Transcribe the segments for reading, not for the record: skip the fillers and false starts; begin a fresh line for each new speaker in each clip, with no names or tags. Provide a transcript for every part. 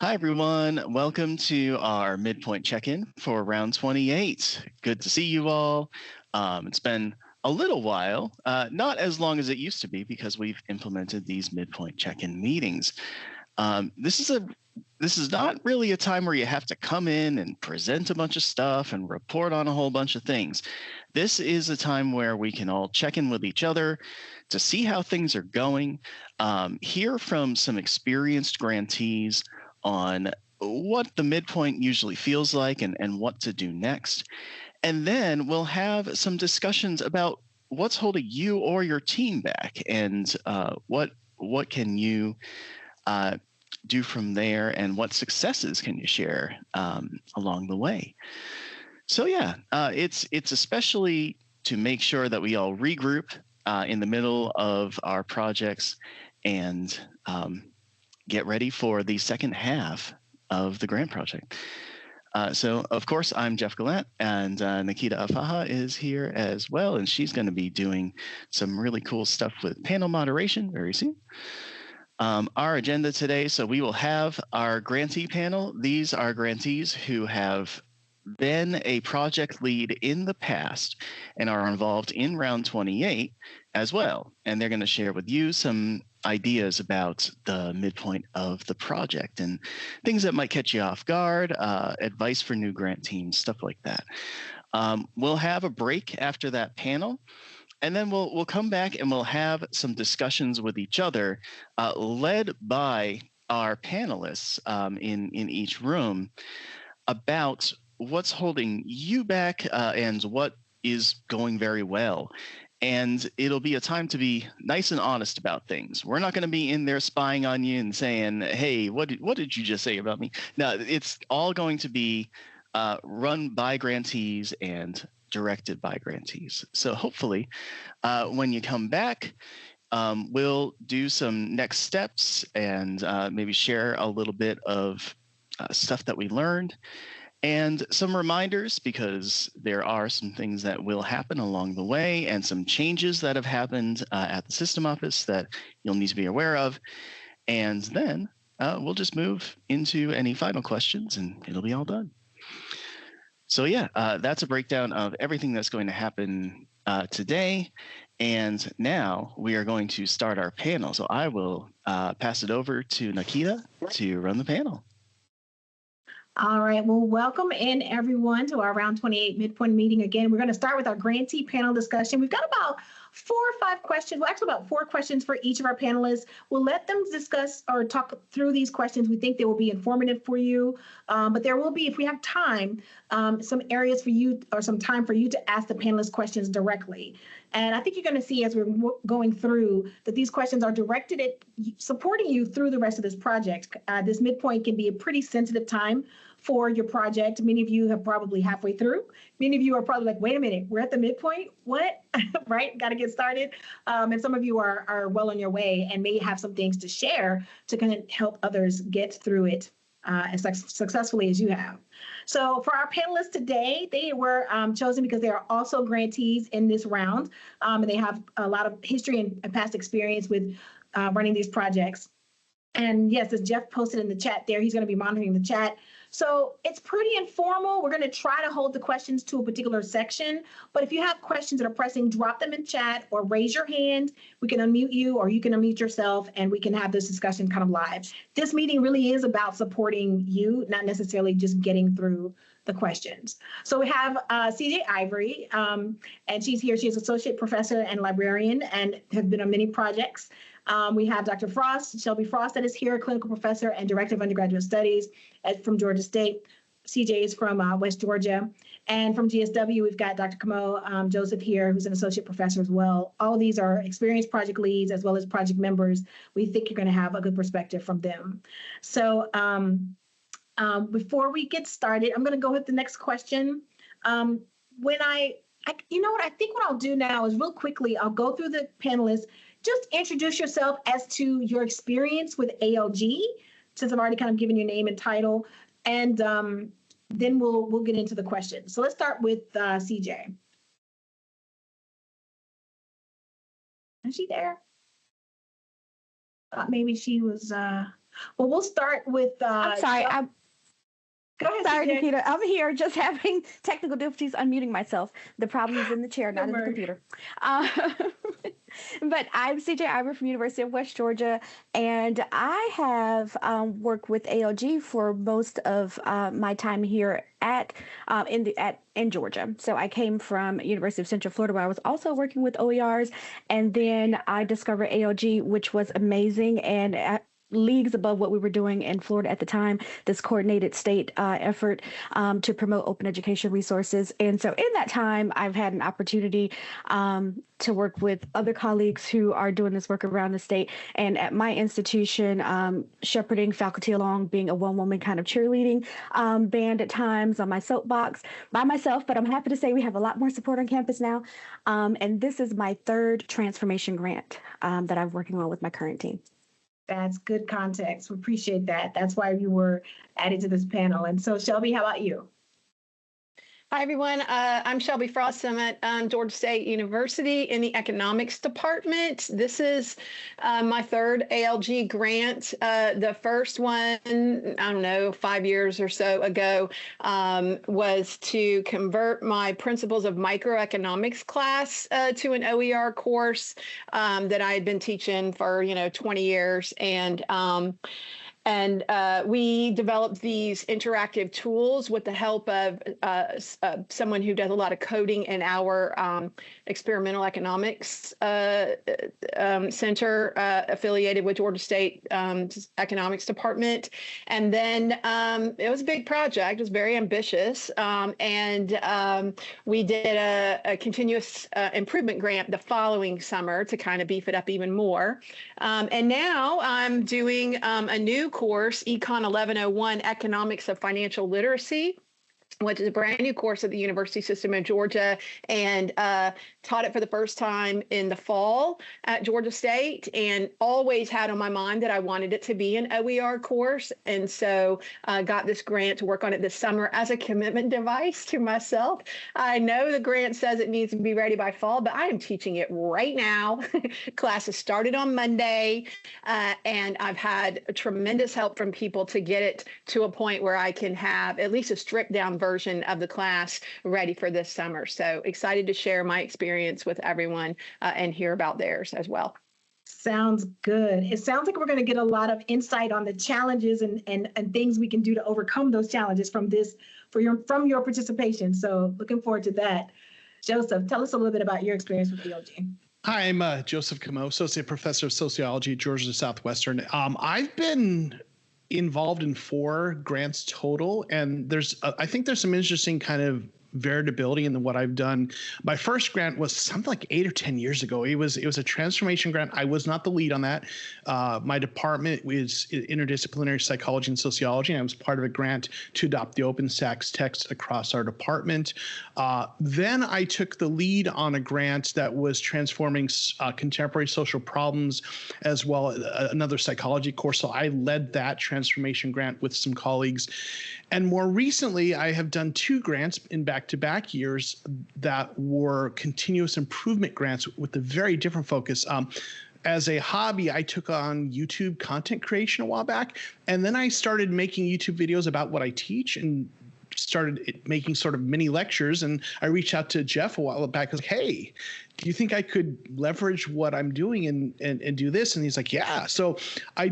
Hi, everyone. Welcome to our midpoint check-in for round 28. Good to see you all. It's been a little while, not as long as it used to be because we've implemented these midpoint check-in meetings. This is not really a time where you have to come in and present a bunch of stuff and report on a whole bunch of things. This is a time where we can all check in with each other to see how things are going, hear from some experienced grantees on what the midpoint usually feels like and what to do next. And then we'll have some discussions about what's holding you or your team back and what can you do from there and what successes can you share along the way. So yeah, it's especially to make sure that we all regroup in the middle of our projects and get ready for the second half of the grant project. So, of course, I'm Jeff Gallant, and Nikita Afaha is here as well, and she's going to be doing some really cool stuff with panel moderation very soon. Our agenda today, so we will have our grantee panel. These are grantees who have been a project lead in the past and are involved in round 28 as well. And they're going to share with you some ideas about the midpoint of the project and things that might catch you off guard, advice for new grant teams, stuff like that. We'll have a break after that panel, and then we'll come back and we'll have some discussions with each other, led by our panelists in each room about what's holding you back and what is going very well. And it'll be a time to be nice and honest about things. We're not going to be in there spying on you and saying, hey, what did you just say about me? No, it's all going to be run by grantees and directed by grantees. So hopefully when you come back, we'll do some next steps and maybe share a little bit of stuff that we learned. And some reminders, because there are some things that will happen along the way and some changes that have happened at the system office that you'll need to be aware of. And then we'll just move into any final questions and it'll be all done. So yeah, that's a breakdown of everything that's going to happen today. And now we are going to start our panel. So I will pass it over to Nikita to run the panel.
All right, well, welcome in everyone to our round 28 midpoint meeting. Again, we're going to start with our grantee panel discussion. We've got about 4 or 5 questions, well, actually about 4 questions for each of our panelists. We'll let them discuss or talk through these questions. We think they will be informative for you, but there will be, if we have time, some areas for you or some time for you to ask the panelists questions directly. And I think you're going to see as we're going through that these questions are directed at supporting you through the rest of this project. This midpoint can be a pretty sensitive time for your project. Many of you have probably halfway through. Many of you are probably like, wait a minute, we're at the midpoint? What? Right? Got to get started. And some of you are well on your way and may have some things to share to kind of help others get through it as successfully as you have. So for our panelists today, they were chosen because they are also grantees in this round. And they have a lot of history and past experience with running these projects. And yes, as Jeff posted in the chat there, he's going to be monitoring the chat. So it's pretty informal. We're going to try to hold the questions to a particular section. But if you have questions that are pressing, drop them in chat or raise your hand. We can unmute you or you can unmute yourself and we can have this discussion kind of live. This meeting really is about supporting you, not necessarily just getting through the questions. So we have CJ Ivory, and she's here. She's associate professor and librarian and has been on many projects. We have Dr. Frost, Shelby Frost, that is here, clinical professor and director of undergraduate studies from Georgia State. CJ is from West Georgia. And from GSW, we've got Dr. Comeau, Joseph here, who's an associate professor as well. All of these are experienced project leads as well as project members. We think you're going to have a good perspective from them. So before we get started, I'm going to go with the next question. You know what, I think what I'll do now is real quickly, I'll go through the panelists. Just introduce yourself as to your experience with ALG, since I've already kind of given your name and title, and then we'll get into the questions. So let's start with CJ. Is she there? Thought maybe she was Well, we'll start with.
I'm sorry.
Go ahead,
Sorry,
CJ.
Nikita. I'm here just having technical difficulties unmuting myself. The problem is in the chair, not in the computer. But I'm CJ Ivory from University of West Georgia, and I have worked with ALG for most of my time here in Georgia. So I came from University of Central Florida, where I was also working with OERs, and then I discovered ALG, which was amazing and leagues above what we were doing in Florida at the time, this coordinated state effort to promote open education resources. And so in that time, I've had an opportunity to work with other colleagues who are doing this work around the state. And at my institution, shepherding faculty along, being a one-woman kind of cheerleading band at times on my soapbox by myself, but I'm happy to say we have a lot more support on campus now. And this is my third transformation grant that I'm working on with my current team.
That's good context. We appreciate that. That's why you were added to this panel. And so, Shelby, how about you?
Hi, everyone. I'm Shelby Frost. I'm at Georgia State University in the economics department. This is my third ALG grant. The first one, I don't know, 5 years or so ago, was to convert my Principles of Microeconomics class to an OER course that I had been teaching for, 20 years. And we developed these interactive tools with the help of someone who does a lot of coding in our experimental economics center affiliated with Georgia State economics department. And then it was a big project. It was very ambitious. And we did a continuous improvement grant the following summer to kind of beef it up even more. And now I'm doing a new course, Econ 1101, Economics of Financial Literacy, which is a brand new course at the University System of Georgia, and taught it for the first time in the fall at Georgia State, and always had on my mind that I wanted it to be an OER course. And so I got this grant to work on it this summer as a commitment device to myself. I know the grant says it needs to be ready by fall, but I am teaching it right now. Classes started on Monday, and I've had tremendous help from people to get it to a point where I can have at least a stripped down version of the class ready for this summer. So excited to share my experience with everyone and hear about theirs as well.
Sounds good. It sounds like we're going to get a lot of insight on the challenges and things we can do to overcome those challenges from your participation. So looking forward to that. Joseph, tell us a little bit about your experience with ALG.
Hi, I'm Joseph Comeau, Associate Professor of Sociology at Georgia Southwestern. I've been involved in 4 grants total, and I think there's some interesting kind of variability in what I've done. My first grant was something like 8 or 10 years ago. It was a transformation grant. I was not the lead on that. My department was interdisciplinary psychology and sociology, and I was part of a grant to adopt the OpenStax text across our department. Then I took the lead on a grant that was transforming contemporary social problems, as well as another psychology course. So I led that transformation grant with some colleagues. And more recently, I have done 2 grants in back-to-back years that were continuous improvement grants with a very different focus. As a hobby, I took on YouTube content creation a while back, and then I started making YouTube videos about what I teach and started making sort of mini lectures. And I reached out to Jeff a while back. I was like, hey, do you think I could leverage what I'm doing and do this? And he's like, yeah. So I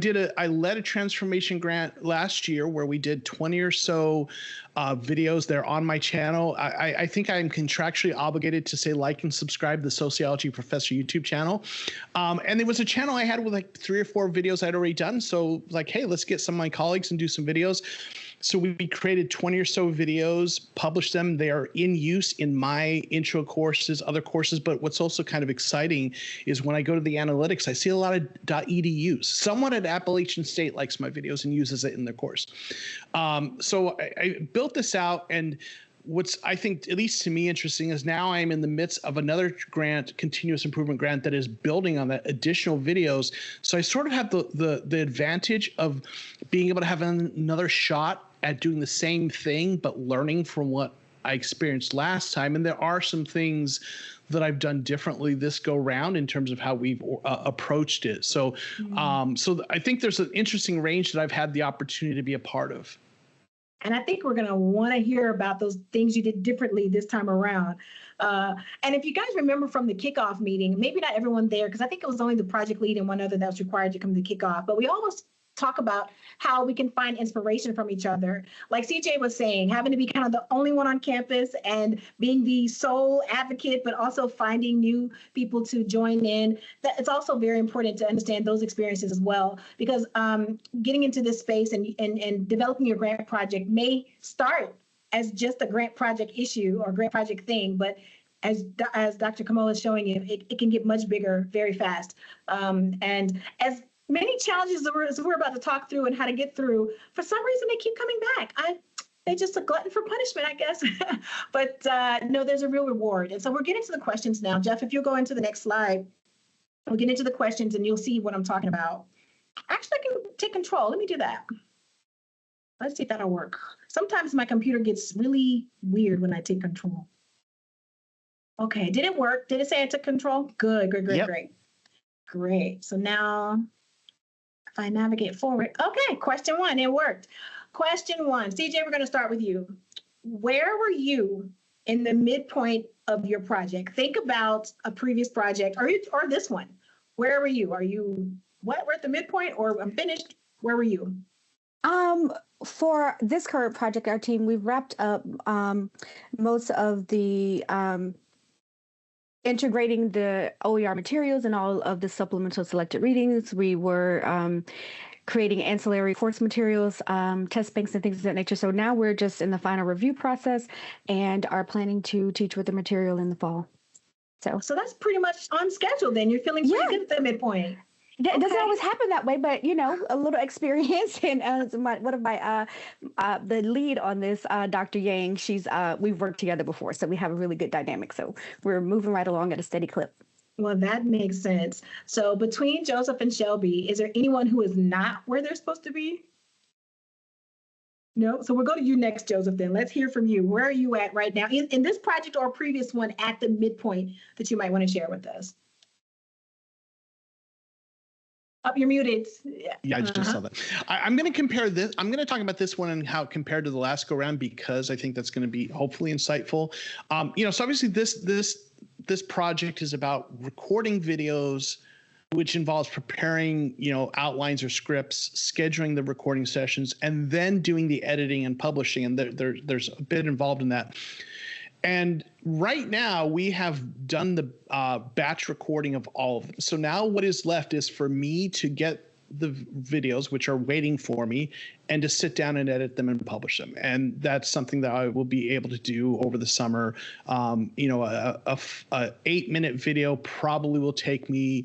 led a transformation grant last year where we did 20 or so videos. They're on my channel. I think I'm contractually obligated to say like and subscribe to the Sociology Professor YouTube channel. And it was a channel I had with like 3 or 4 videos I'd already done. So like, hey, let's get some of my colleagues and do some videos. So we created 20 or so videos, published them. They are in use in my intro courses, other courses. But what's also kind of exciting is when I go to the analytics, I see a lot of .edus. Someone at Appalachian State likes my videos and uses it in their course. So I built this out, and what's, I think, at least to me, interesting is now I'm in the midst of another grant, continuous improvement grant, that is building on that additional videos. So I sort of have the advantage of being able to have another shot at doing the same thing, but learning from what I experienced last time. And there are some things that I've done differently this go round in terms of how we've approached it. So, so I think there's an interesting range that I've had the opportunity to be a part of.
And I think we're going to want to hear about those things you did differently this time around. And if you guys remember from the kickoff meeting, maybe not everyone there, because I think it was only the project lead and one other that was required to come to kickoff, but we almost talk about how we can find inspiration from each other. Like CJ was saying, having to be kind of the only one on campus and being the sole advocate, but also finding new people to join in. That it's also very important to understand those experiences as well, because getting into this space and developing your grant project may start as just a grant project issue or grant project thing, but as Dr. Comeau is showing you, it can get much bigger very fast. And as many challenges that we're about to talk through and how to get through, for some reason they keep coming back. They're just a glutton for punishment, I guess. But no, there's a real reward. And so we're getting to the questions now. Jeff, if you'll go into the next slide, we'll get into the questions and you'll see what I'm talking about. Actually, I can take control. Let me do that. Let's see if that'll work. Sometimes my computer gets really weird when I take control. Okay, did it work? Did it say I took control? Good, great, great, yep. Great. So now, if I navigate forward, okay, question one, it worked. Question one, CJ, we're going to start with you. Where were you in the midpoint of your project? Think about a previous project or this one. Where were you? Are you, we're at the midpoint or I'm finished? Where were you?
For this current project, our team, we've wrapped up most of the integrating the OER materials and all of the supplemental selected readings. We were creating ancillary course materials, test banks and things of that nature. So now we're just in the final review process and are planning to teach with the material in the fall.
So that's pretty much on schedule then. You're feeling pretty good at the midpoint.
It doesn't always happen that way, but you know, a little experience. And one of my the lead on this, Dr. Yang, we've worked together before, so we have a really good dynamic. So we're moving right along at a steady clip.
Well, that makes sense. So between Joseph and Shelby, is there anyone who is not where they're supposed to be? No. So we'll go to you next, Joseph. Then let's hear from you. Where are you at right now in this project or previous one at the midpoint that you might want to share with us? Up, you're muted.
Yeah, I just saw that. I'm going to compare this. I'm going to talk about this one and how it compared to the last go round because I think that's going to be hopefully insightful. So obviously this project is about recording videos, which involves preparing, outlines or scripts, scheduling the recording sessions, and then doing the editing and publishing. And there's a bit involved in that. And right now we have done the batch recording of all of them. So now what is left is for me to get the videos, which are waiting for me, and to sit down and edit them and publish them. And that's something that I will be able to do over the summer. A 8-minute video probably will take me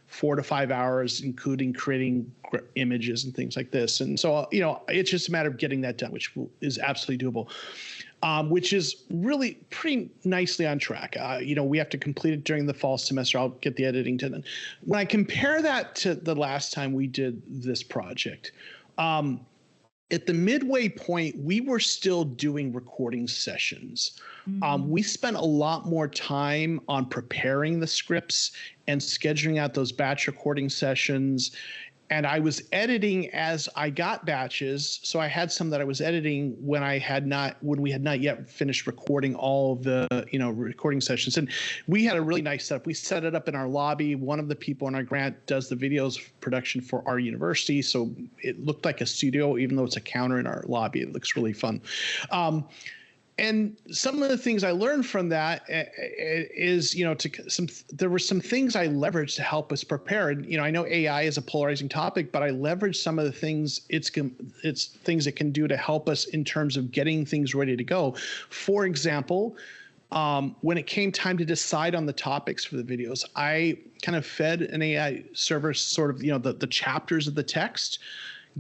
4 to 5 hours, including creating images and things like this. And so, it's just a matter of getting that done, which is absolutely doable. Which is really pretty nicely on track. We have to complete it during the fall semester. I'll get the editing done. When I compare that to the last time we did this project, at the midway point, we were still doing recording sessions. We spent a lot more time on preparing the scripts and scheduling out those batch recording sessions. And I was editing as I got batches. So I had some that I was editing when we had not yet finished recording all of the, recording sessions. And we had a really nice setup. We set it up in our lobby. One of the people in our grant does the videos production for our university. So it looked like a studio, even though it's a counter in our lobby. It looks really fun. And some of the things I learned from that is, there were some things I leveraged to help us prepare. And, I know AI is a polarizing topic, but I leveraged some of the things it's things it can do to help us in terms of getting things ready to go. For example, when it came time to decide on the topics for the videos, I kind of fed an AI server sort of, the chapters of the text,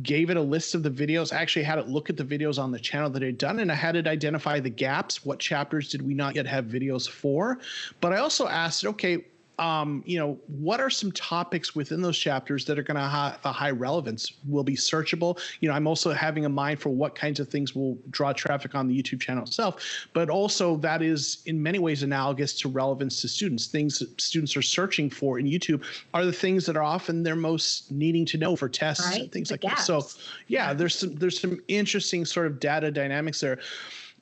gave it a list of the videos. I actually had it look at the videos on the channel that I'd done, and I had it identify the gaps. What chapters did we not yet have videos for? But I also asked it, okay, what are some topics within those chapters that are going to have a high relevance, will be searchable? I'm also having a mind for what kinds of things will draw traffic on the YouTube channel itself, but also that is in many ways analogous to relevance to students. Things that students are searching for in YouTube are the things that are often they're most needing to know for tests and things like that. So yeah, there's some interesting sort of data dynamics there.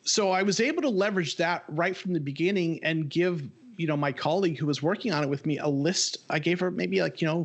So I was able to leverage that right from the beginning and give my colleague who was working on it with me a list. I gave her maybe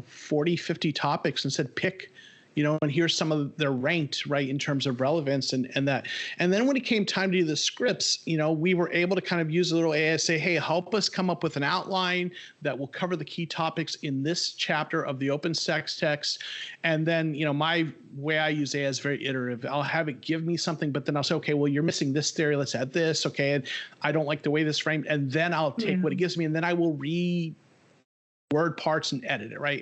40, 50 topics and said, pick, and here's some of they're ranked right in terms of relevance and that. And then when it came time to do the scripts, we were able to kind of use a little AI, say, hey, help us come up with an outline that will cover the key topics in this chapter of the open text. And then, my way I use AI is very iterative. I'll have it give me something, but then I'll say, okay, well, you're missing this theory. Let's add this. Okay. And I don't like the way this framed. And then I'll take what it gives me and then I will word parts and edit it, right?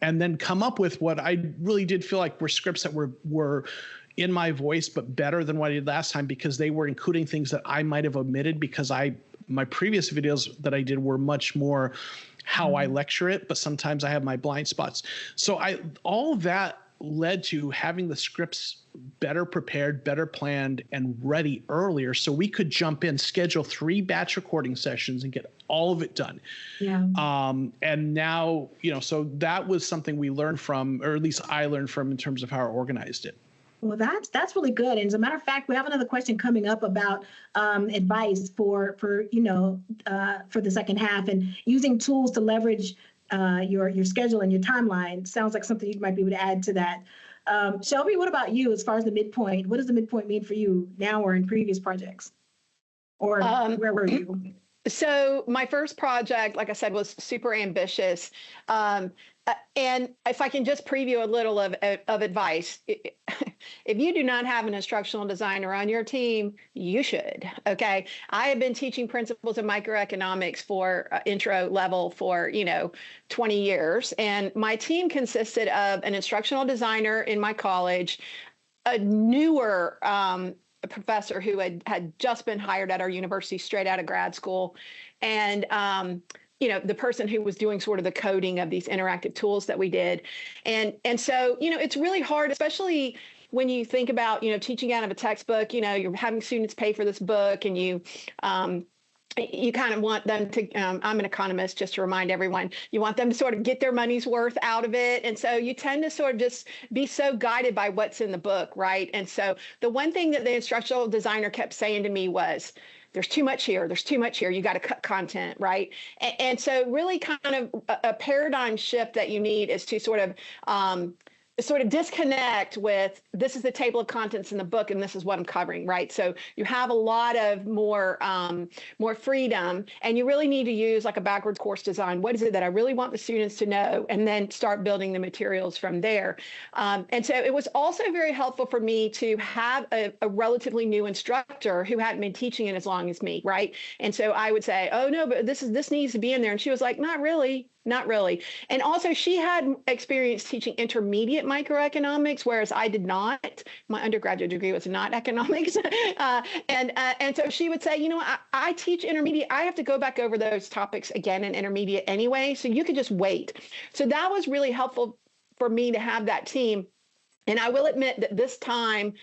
And then come up with what I really did feel like were scripts that were in my voice, but better than what I did last time, because they were including things that I might have omitted because my previous videos that I did were much more how I lecture it, but sometimes I have my blind spots. So all of that led to having the scripts better prepared, better planned, and ready earlier so we could jump in, schedule 3 batch recording sessions and get all of it done.
Yeah.
And now, so that was something we learned from, or at least I learned from in terms of how I organized it.
Well, that's really good. And as a matter of fact, we have another question coming up about advice for the second half and using tools to leverage your schedule and your timeline. Sounds like something you might be able to add to that. Shelby, what about you as far as the midpoint? What does the midpoint mean for you now or in previous projects? Or where were you?
So my first project, like I said, was super ambitious. And if I can just preview a little of advice, if you do not have an instructional designer on your team, you should. Okay. I have been teaching principles of microeconomics for intro level for, 20 years. And my team consisted of an instructional designer in my college, a newer professor who had just been hired at our university straight out of grad school, and the person who was doing sort of the coding of these interactive tools that we did. And so, it's really hard, especially when you think about, teaching out of a textbook, you're having students pay for this book and you kind of want them to, I'm an economist, just to remind everyone, you want them to sort of get their money's worth out of it. And so you tend to sort of just be so guided by what's in the book, right? And so the one thing that the instructional designer kept saying to me was, there's too much here. There's too much here. You got to cut content, right? And so really kind of a paradigm shift that you need is to sort of disconnect with, this is the table of contents in the book and this is what I'm covering, right? So you have a lot of more freedom, and you really need to use like a backwards course design. What is it that I really want the students to know? And then start building the materials from there. And so it was also very helpful for me to have a relatively new instructor who hadn't been teaching it as long as me, right? And so I would say, oh no, but this needs to be in there. And she was like, not really. Not really. And also she had experience teaching intermediate microeconomics, whereas I did not. My undergraduate degree was not economics. And so she would say, I teach intermediate. I have to go back over those topics again in intermediate anyway. So you could just wait. So that was really helpful for me to have that team. And I will admit that this time,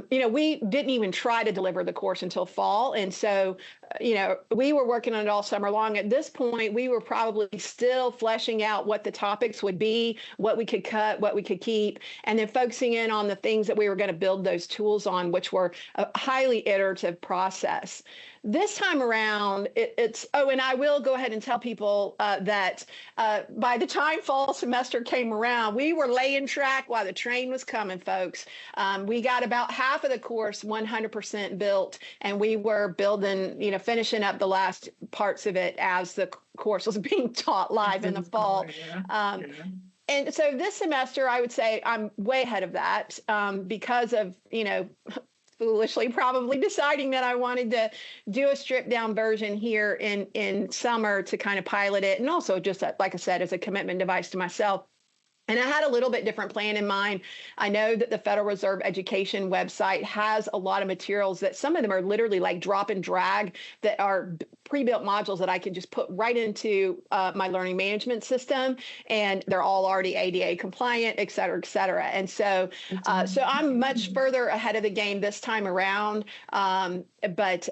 we didn't even try to deliver the course until fall. And so, we were working on it all summer long. At this point, we were probably still fleshing out what the topics would be, what we could cut, what we could keep, and then focusing in on the things that we were going to build those tools on, which were a highly iterative process. This time around, and I will go ahead and tell people that by the time fall semester came around, we were laying track while the train was coming, folks. We got about half of the course 100% built, and we were building, finishing up the last parts of it as the course was being taught live in the fall. And so this semester, I would say I'm way ahead of that because of, foolishly probably deciding that I wanted to do a stripped down version here in summer to kind of pilot it. And also just, like I said, as a commitment device to myself. And I had a little bit different plan in mind. I know that the Federal Reserve Education website has a lot of materials that some of them are literally like drop and drag that are pre-built modules that I can just put right into my learning management system, and they're all already ADA compliant, et cetera, et cetera. And so, so I'm much further ahead of the game this time around. But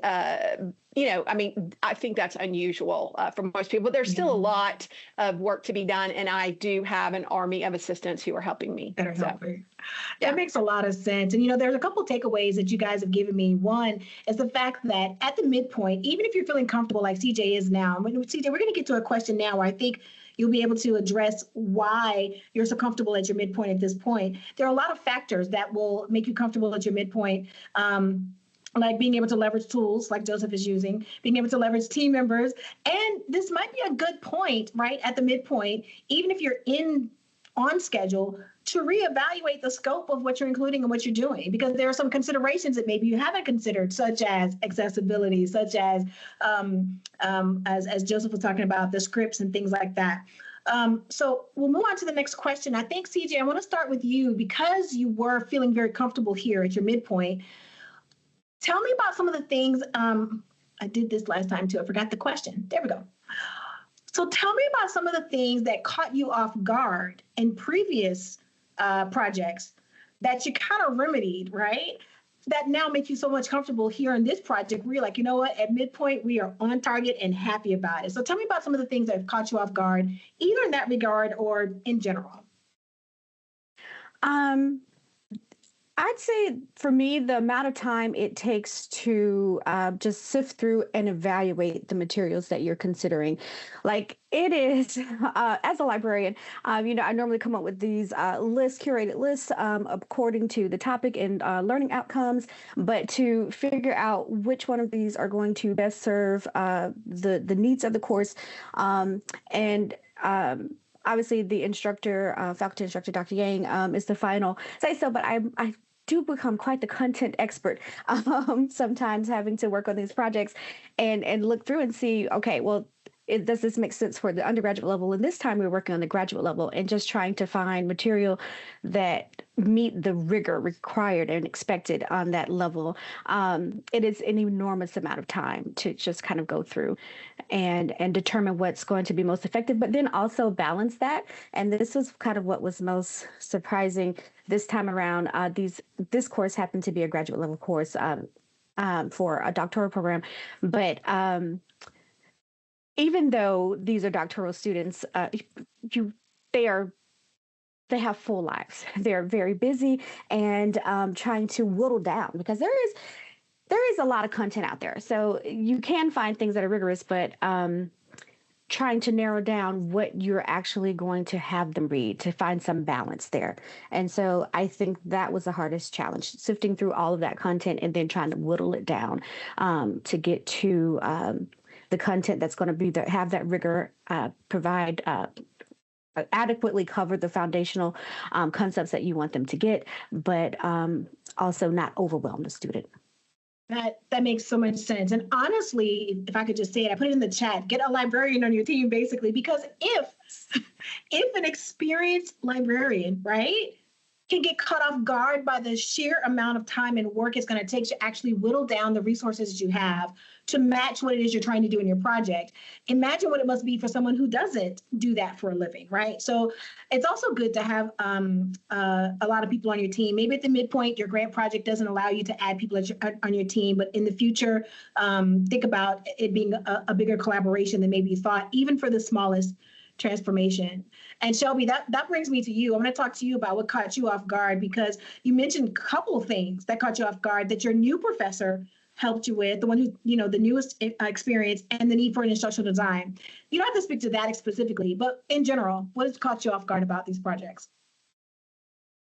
you know, I mean, I think that's unusual for most people, but there's still a lot of work to be done. And I do have an army of assistants who are helping me.
That are helping. That makes a lot of sense. And, you know, there's a couple of takeaways that you guys have given me. One is the fact that at the midpoint, even if you're feeling comfortable like CJ is now, CJ, we're going to get to a question now where I think you'll be able to address why you're so comfortable at your midpoint at this point. There are a lot of factors that will make you comfortable at your midpoint. Like being able to leverage tools like Joseph is using, being able to leverage team members. And this might be a good point, right, at the midpoint, even if you're on schedule, to reevaluate the scope of what you're including and what you're doing, because there are some considerations that maybe you haven't considered, such as accessibility, such as Joseph was talking about, the scripts and things like that. So we'll move on to the next question. I think, CJ, I want to start with you because you were feeling very comfortable here at your midpoint. Tell me about some of the things, I did this last time too, I forgot the question. There we go. So tell me about some of the things that caught you off guard in previous projects that you kind of remedied, right? That now make you so much comfortable here in this project where you're like, you know what, at midpoint, we are on target and happy about it. So tell me about some of the things that have caught you off guard, either in that regard or in general.
I'd say for me, the amount of time it takes to just sift through and evaluate the materials that you're considering. Like it is, as a librarian, you know, I normally come up with these curated lists according to the topic and learning outcomes, but to figure out which one of these are going to best serve the needs of the course obviously, the instructor, faculty instructor, Dr. Yang, is the final say so, but I do become quite the content expert sometimes having to work on these projects and look through and see, okay, well, does this make sense for the undergraduate level? And this time we're working on the graduate level and just trying to find material that meet the rigor required and expected on that level. It is an enormous amount of time to just kind of go through and determine what's going to be most effective, but then also balance that. And this was kind of what was most surprising this time around. This course happened to be a graduate level course for a doctoral program, but even though these are doctoral students, they have full lives. They're very busy and trying to whittle down because there is a lot of content out there. So you can find things that are rigorous, but trying to narrow down what you're actually going to have them read to find some balance there. And so I think that was the hardest challenge, sifting through all of that content and then trying to whittle it down to get to the content that's going to have that rigor, provide adequately cover the foundational concepts that you want them to get, but also not overwhelm the student.
That makes so much sense. And honestly, if I could just say it, I put it in the chat, get a librarian on your team, basically, because if an experienced librarian, right, can get caught off guard by the sheer amount of time and work it's going to take to actually whittle down the resources you have to match what it is you're trying to do in your project. Imagine what it must be for someone who doesn't do that for a living, right? So it's also good to have a lot of people on your team. Maybe at the midpoint, your grant project doesn't allow you to add people on your team, but in the future, think about it being a bigger collaboration than maybe you thought, even for the smallest transformation. And Shelby, that brings me to you. I'm going to talk to you about what caught you off guard, because you mentioned a couple of things that caught you off guard that your new professor helped you with, the one who, the newest experience, and the need for an instructional design. You don't have to speak to that specifically, but in general, what has caught you off guard about these projects?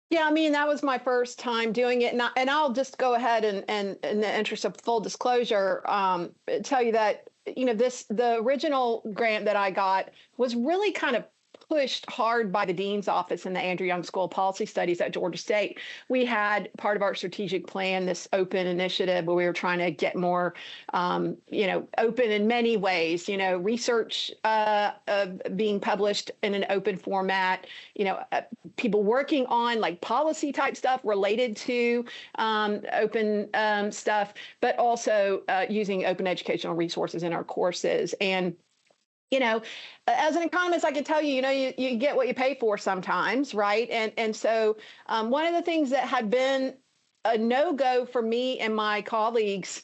Yeah, I mean, that was my first time doing it. And I'll just go ahead and in the interest of full disclosure, tell you that, the original grant that I got was really kind of pushed hard by the dean's office and the Andrew Young School of Policy Studies at Georgia State. We had part of our strategic plan, this open initiative where we were trying to get more, open in many ways, research being published in an open format, people working on like policy type stuff related to open stuff, but also using open educational resources in our courses. And as an economist, I can tell you, you get what you pay for sometimes, right? And so one of the things that had been a no-go for me and my colleagues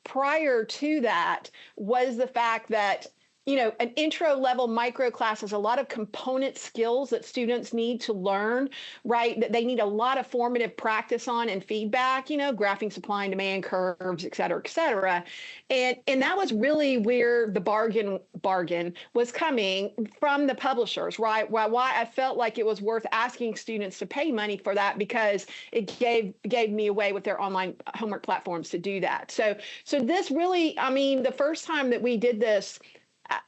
prior to that was the fact that an intro level micro class has a lot of component skills that students need to learn, right? That they need a lot of formative practice on and feedback, graphing supply and demand curves, et cetera, et cetera. And that was really where the bargain was coming from the publishers, right? Why I felt like it was worth asking students to pay money for that, because it gave me a way with their online homework platforms to do that. So this really, the first time that we did this,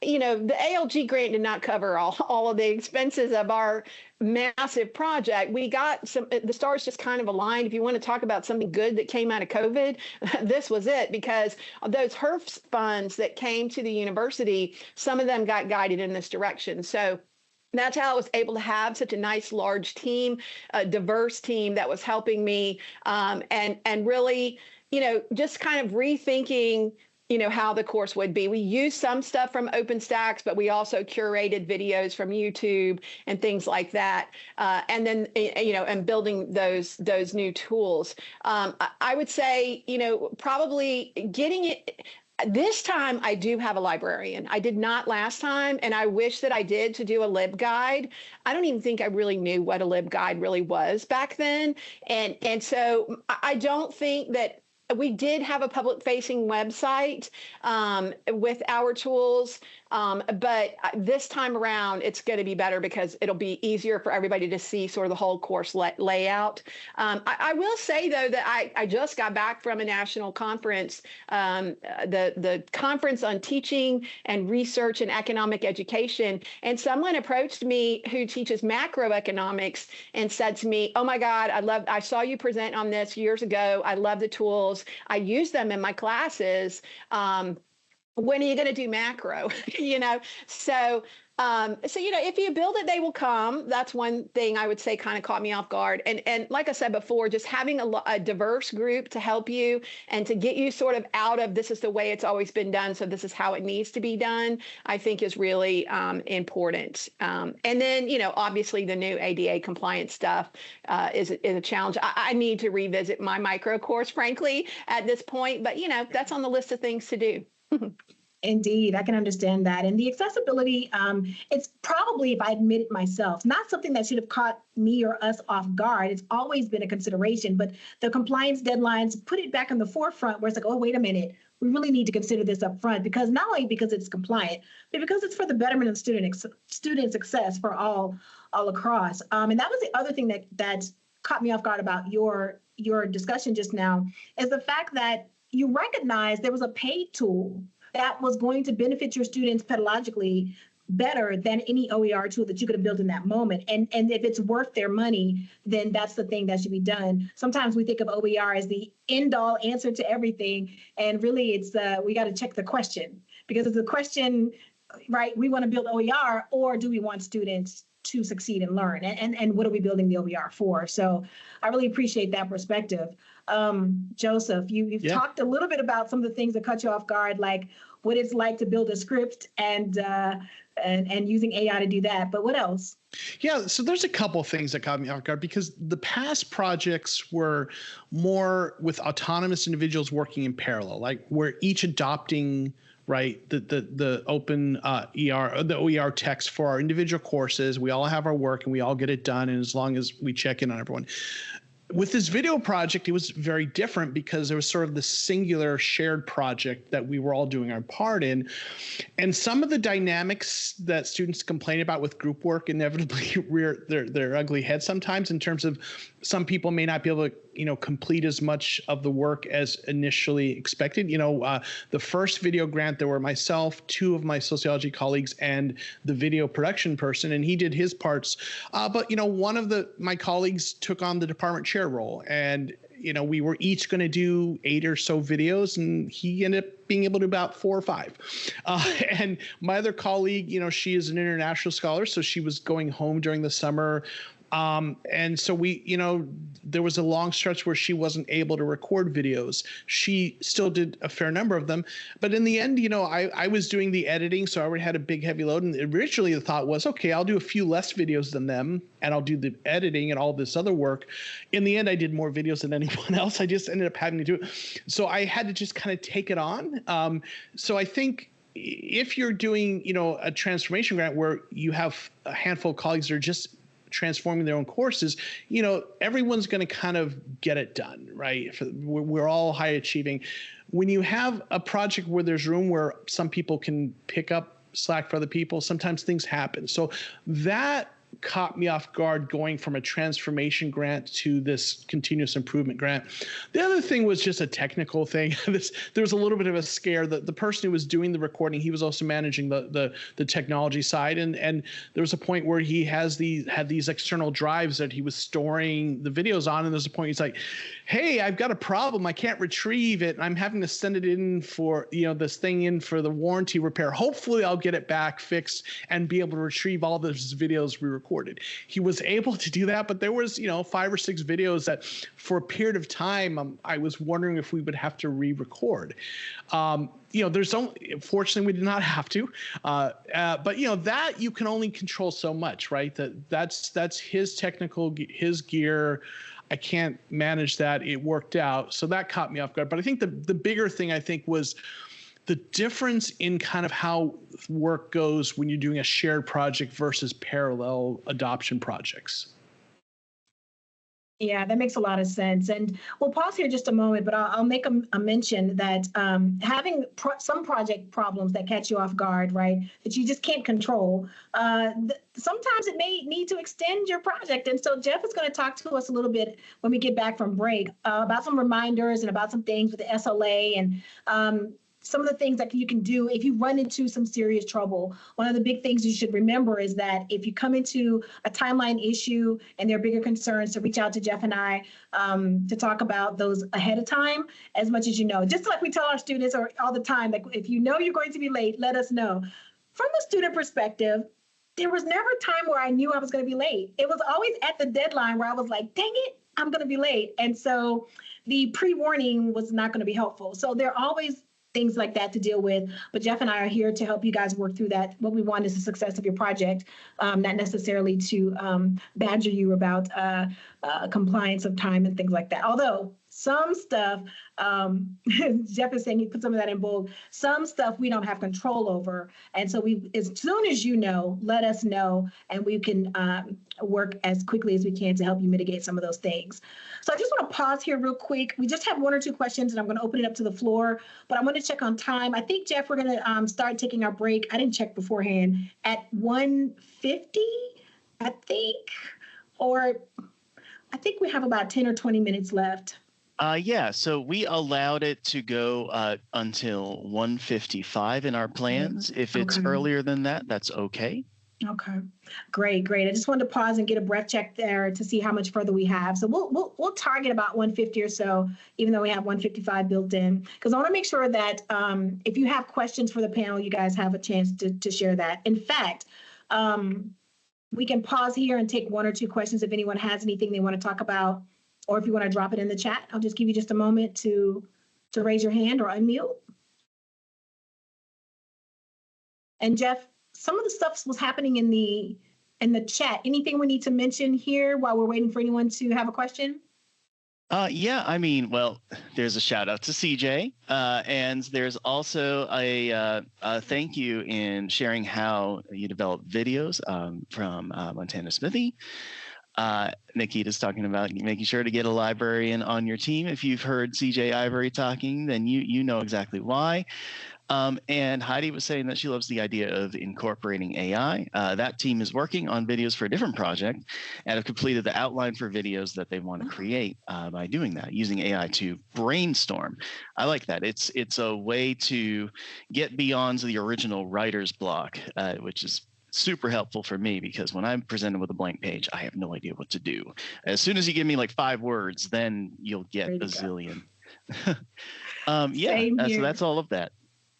the ALG grant did not cover all of the expenses of our massive project. We got the stars just kind of aligned. If you want to talk about something good that came out of COVID, this was it, because those HERF funds that came to the university, some of them got guided in this direction. So that's how I was able to have such a nice, large team, a diverse team that was helping me and really, just kind of rethinking how the course would be. We used some stuff from OpenStax, but we also curated videos from YouTube and things like that. And then, and building those new tools. I would say, probably getting it. This time I do have a librarian. I did not last time, and I wish that I did, to do a LibGuide. I don't even think I really knew what a LibGuide really was back then. And so I don't think that we did have a public-facing website with our tools, but this time around, it's going to be better because it'll be easier for everybody to see sort of the whole course layout. I will say, though, that I just got back from a national conference, the Conference on Teaching and Research in Economic Education, and someone approached me who teaches macroeconomics and said to me, "Oh my God, I saw you present on this years ago. I love the tools. I use them in my classes. When are you going to do macro?" So, if you build it, they will come. That's one thing I would say kind of caught me off guard. And like I said before, just having a diverse group to help you and to get you sort of out of this is the way it's always been done, so this is how it needs to be done, I think is really important. And then, obviously the new ADA compliance stuff is a challenge. I need to revisit my micro course, frankly, at this point, but, that's on the list of things to do.
Indeed, I can understand that. And the accessibility, it's probably, if I admit it myself, not something that should have caught me or us off guard. It's always been a consideration, but the compliance deadlines put it back in the forefront where it's like, oh, wait a minute, we really need to consider this up front, because not only because it's compliant, but because it's for the betterment of student success for all across. And that was the other thing that caught me off guard about your discussion just now, is the fact that you recognize there was a paid tool that was going to benefit your students pedagogically better than any OER tool that you could have built in that moment. And if it's worth their money, then that's the thing that should be done. Sometimes we think of OER as the end-all answer to everything, and really it's we got to check the question, because it's the question, right? We want to build OER, or do we want students to succeed and learn? And what are we building the OER for? So I really appreciate that perspective. Joseph, you've talked a little bit about some of the things that caught you off guard, like what it's like to build a script and using AI to do that. But what else?
Yeah, so there's a couple of things that caught me off guard, because the past projects were more with autonomous individuals working in parallel, like we're each adopting the open the OER text for our individual courses. We all have our work and we all get it done, and as long as we check in on everyone. With this video project, it was very different, because there was sort of this singular shared project that we were all doing our part in. And some of the dynamics that students complain about with group work inevitably rear their ugly head sometimes, in terms of some people may not be able to complete as much of the work as initially expected. The first video grant, there were myself, two of my sociology colleagues, and the video production person, and he did his parts. But one of my colleagues took on the department chair role, and we were each going to do 8 or so videos, and he ended up being able to do about 4 or 5. And my other colleague, she is an international scholar, so she was going home during the summer. And so there was a long stretch where she wasn't able to record videos. She still did a fair number of them. But in the end, I was doing the editing, so I already had a big heavy load. And originally the thought was, okay, I'll do a few less videos than them, and I'll do the editing and all this other work. In the end, I did more videos than anyone else. I just ended up having to do it. So I had to just kind of take it on. So I think if you're doing, a transformation grant where you have a handful of colleagues that are just transforming their own courses, everyone's going to kind of get it done, right? We're all high achieving. When you have a project where there's room where some people can pick up slack for other people, sometimes things happen. So that caught me off guard, going from a transformation grant to this continuous improvement grant. The other thing was just a technical thing. There was a little bit of a scare that the person who was doing the recording, he was also managing the technology side. And there was a point where he had these external drives that he was storing the videos on. And there's a point he's like, hey, I've got a problem. I can't retrieve it. I'm having to send it in for, this thing in for the warranty repair. Hopefully I'll get it back fixed and be able to retrieve all those videos we recorded. He was able to do that, but there was, 5 or 6 videos that for a period of time, I was wondering if we would have to re-record. Fortunately, we did not have to, but that you can only control so much, right? That's his his gear. I can't manage that. It worked out. So that caught me off guard. But I think the bigger thing was the difference in kind of how work goes when you're doing a shared project versus parallel adoption projects.
Yeah, that makes a lot of sense. And we'll pause here just a moment, but I'll make a mention that having some project problems that catch you off guard, right, that you just can't control, sometimes it may need to extend your project. And so Jeff is going to talk to us a little bit when we get back from break about some reminders and about some things with the SLA and some of the things that you can do if you run into some serious trouble. One of the big things you should remember is that if you come into a timeline issue and there are bigger concerns, to reach out to Jeff and I to talk about those ahead of time as much as you know. Just like we tell our students all the time, that if you know you're going to be late, let us know. From a student perspective, there was never a time where I knew I was going to be late. It was always at the deadline where I was like, dang it, I'm going to be late. And so the pre-warning was not going to be helpful. So there are always things like that to deal with. But Jeff and I are here to help you guys work through that. What we want is the success of your project, not necessarily to badger you about compliance of time and things like that. Although some stuff, Jeff is saying he put some of that in bold, some stuff we don't have control over. And so as soon as you know, let us know, and we can work as quickly as we can to help you mitigate some of those things. So I just want to pause here real quick. We just have 1 or 2 questions, and I'm going to open it up to the floor, but I want to check on time. I think, Jeff, we're going to start taking our break. I didn't check beforehand at 1:50, I think, or I think we have about 10 or 20 minutes left.
Yeah, so we allowed it to go until 1:55 in our plans. If it's earlier than that, that's okay.
Okay, great. I just wanted to pause and get a breath check there to see how much further we have. So we'll target about 1:50 or so, even though we have 1:55 built in, because I want to make sure that if you have questions for the panel, you guys have a chance to share that. In fact, we can pause here and take 1 or 2 questions if anyone has anything they want to talk about, or if you want to drop it in the chat. I'll just give you just a moment to raise your hand or unmute. And Jeff, some of the stuff was happening in the chat. Anything we need to mention here while we're waiting for anyone to have a question?
Yeah, I mean, well, there's a shout out to CJ, and there's also a thank you in sharing how you develop videos from Montana Smithy. Nikita's talking about making sure to get a librarian on your team. If you've heard CJ Ivory talking, then you know exactly why. And Heidi was saying that she loves the idea of incorporating AI. That team is working on videos for a different project and have completed the outline for videos that they want to create by doing that, using AI to brainstorm. I like that. It's a way to get beyond the original writer's block, which is super helpful for me because when I'm presented with a blank page, I have no idea what to do. As soon as you give me like 5 words, then you'll get a zillion. So that's all of that.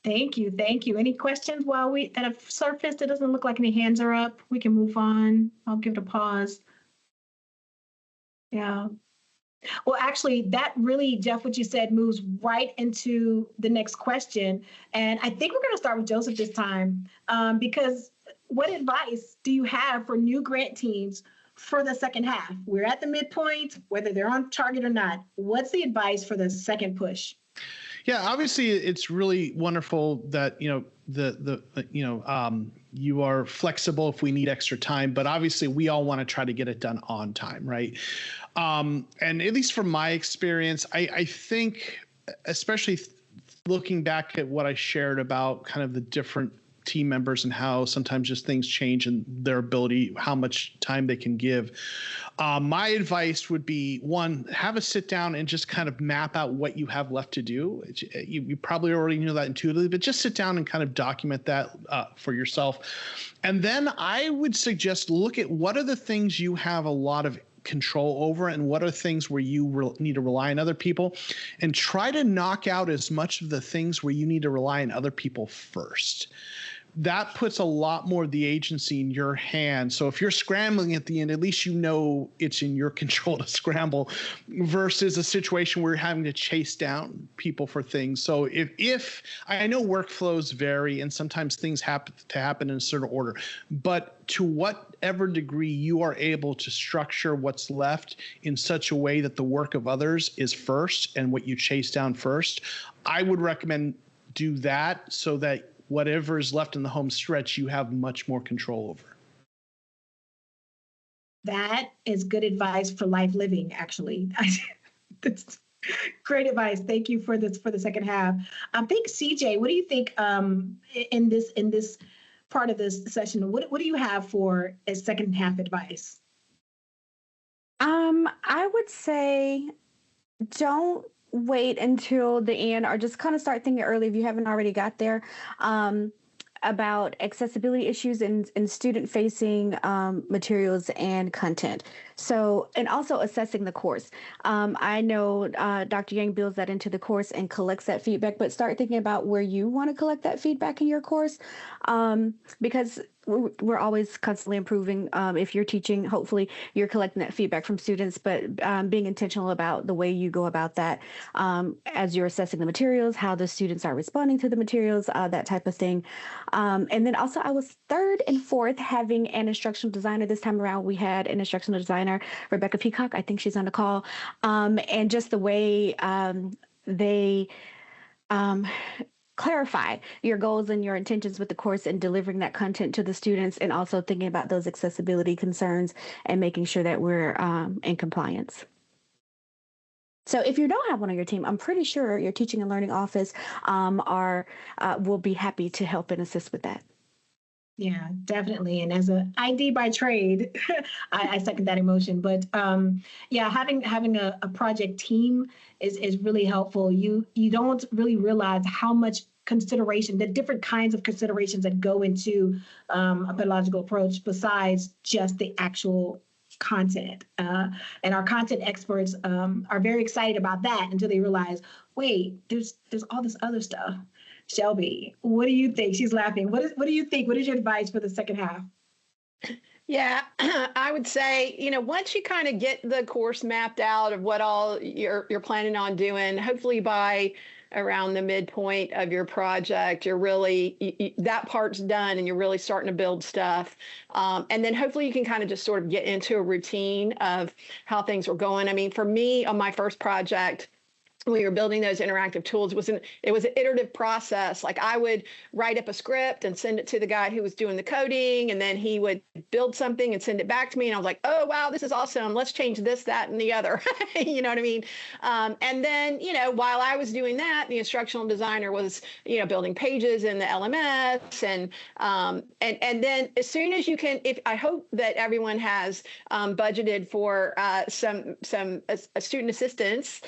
Thank you. Any questions while that have surfaced? It doesn't look like any hands are up. We can move on. I'll give it a pause. Yeah. Well, actually, that really, Jeff, what you said moves right into the next question. And I think we're going to start with Joseph this time because what advice do you have for new grant teams for the second half? We're at the midpoint, whether they're on target or not. What's the advice for the second push?
Yeah, obviously, it's really wonderful that you are flexible if we need extra time, but obviously we all want to try to get it done on time, right? And at least from my experience, I think, especially looking back at what I shared about kind of the different team members and how sometimes just things change and their ability, how much time they can give. My advice would be, one, have a sit down and just kind of map out what you have left to do. You probably already know that intuitively, but just sit down and kind of document that for yourself. And then I would suggest look at what are the things you have a lot of control over and what are things where you need to rely on other people, and try to knock out as much of the things where you need to rely on other people first. That puts a lot more of the agency in your hands. So if you're scrambling at the end, at least you know it's in your control to scramble versus a situation where you're having to chase down people for things. So if I know workflows vary and sometimes things have to happen in a certain order, but to whatever degree you are able to structure what's left in such a way that the work of others is first and what you chase down first, I would recommend do that so that whatever is left in the home stretch, you have much more control over.
That is good advice for life living, actually. That's great advice. Thank you for this for the second half. I think CJ, what do you think in this part of this session? What do you have for a second half advice?
I would say don't wait until the end, or just kind of start thinking early if you haven't already got there, about accessibility issues in student-facing materials and content. So, and also assessing the course. I know Dr. Yang builds that into the course and collects that feedback, but start thinking about where you want to collect that feedback in your course, because we're always constantly improving. If you're teaching, hopefully you're collecting that feedback from students, but being intentional about the way you go about that as you're assessing the materials, how the students are responding to the materials, that type of thing. And then also I was third and fourth having an instructional designer. This time around, we had an instructional designer, Rebecca Peacock. I think she's on the call. And just the way they clarify your goals and your intentions with the course and delivering that content to the students, and also thinking about those accessibility concerns and making sure that we're in compliance. So if you don't have one on your team, I'm pretty sure your teaching and learning office will be happy to help and assist with that.
Yeah, definitely. And as an ID by trade, I second that emotion. But yeah, having a project team is really helpful. You don't really realize how much consideration, the different kinds of considerations that go into a pedagogical approach besides just the actual content. And our content experts are very excited about that until they realize, wait, there's all this other stuff. Shelby, what do you think? She's laughing. What do you think? What is your advice for the second half?
Yeah, I would say, once you kind of get the course mapped out of what all you're planning on doing, hopefully by around the midpoint of your project, you're really, that part's done and you're really starting to build stuff. And then hopefully you can kind of just sort of get into a routine of how things were going. I mean, for me on my first project, we were building those interactive tools, it was an iterative process. Like I would write up a script and send it to the guy who was doing the coding, and then he would build something and send it back to me. And I was like, oh, wow, this is awesome. Let's change this, that, and the other. You know what I mean? And then, while I was doing that, the instructional designer was, building pages in the LMS. And then as soon as you can, I hope that everyone has budgeted for some student assistants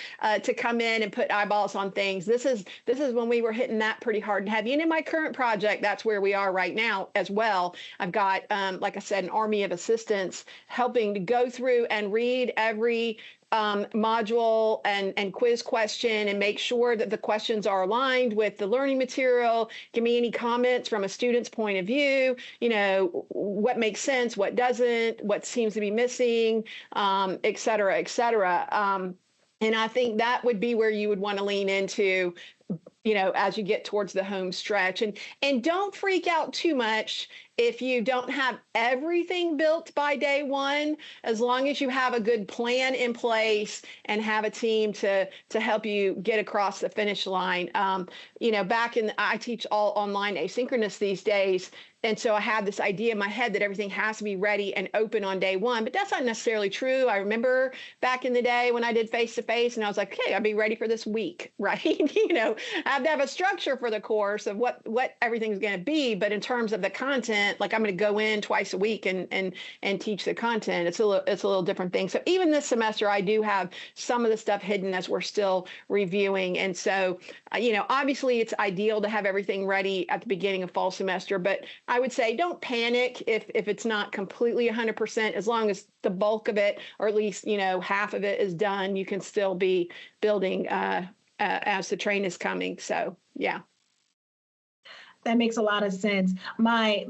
to come in and put eyeballs on things. This is when we were hitting that pretty hard and heavy. And in my current project, that's where we are right now as well. I've got, like I said, an army of assistants helping to go through and read every module and quiz question and make sure that the questions are aligned with the learning material. Give me any comments from a student's point of view, what makes sense, what doesn't, what seems to be missing, et cetera, et cetera. And I think that would be where you would want to lean into, as you get towards the home stretch. And don't freak out too much if you don't have everything built by day one, as long as you have a good plan in place and have a team to help you get across the finish line. I teach all online asynchronous these days. And so I had this idea in my head that everything has to be ready and open on day one, but that's not necessarily true. I remember back in the day when I did face-to-face and I was like, hey, I'll be ready for this week, right? I have to have a structure for the course of what everything's going to be. But in terms of the content, like I'm going to go in twice a week and teach the content. It's a little different thing. So even this semester, I do have some of the stuff hidden as we're still reviewing. And so, obviously it's ideal to have everything ready at the beginning of fall semester, but I would say don't panic if it's not completely 100%. As long as the bulk of it, or at least half of it, is done, you can still be building as the train is coming. So yeah.
That makes a lot of sense. My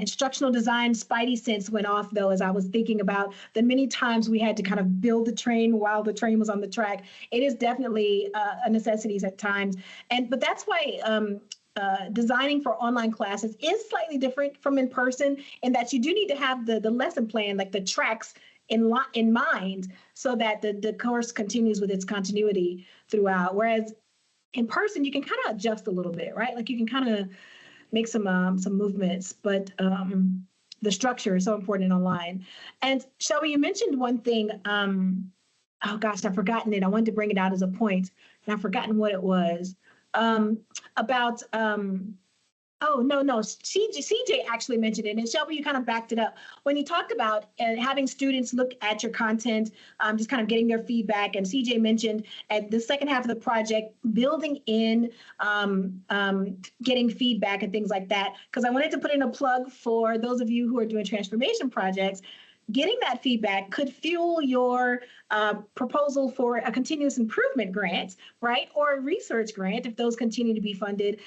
instructional design spidey sense went off, though, as I was thinking about the many times we had to kind of build the train while the train was on the track. It is definitely a necessity at times, but that's why designing for online classes is slightly different from in person, in that you do need to have the lesson plan, like the tracks in mind, so that the course continues with its continuity throughout. Whereas in person, you can kind of adjust a little bit, right? Like you can kind of make some movements, but the structure is so important online. And Shelby, you mentioned one thing. Oh gosh, I've forgotten it. I wanted to bring it out as a point, and I've forgotten what it was. About CJ actually mentioned it, and Shelby, you kind of backed it up when you talked about having students look at your content, just kind of getting their feedback. And CJ mentioned at the second half of the project, building in getting feedback and things like that, because I wanted to put in a plug for those of you who are doing transformation projects. Getting that feedback could fuel your proposal for a continuous improvement grant, right? Or a research grant, if those continue to be funded,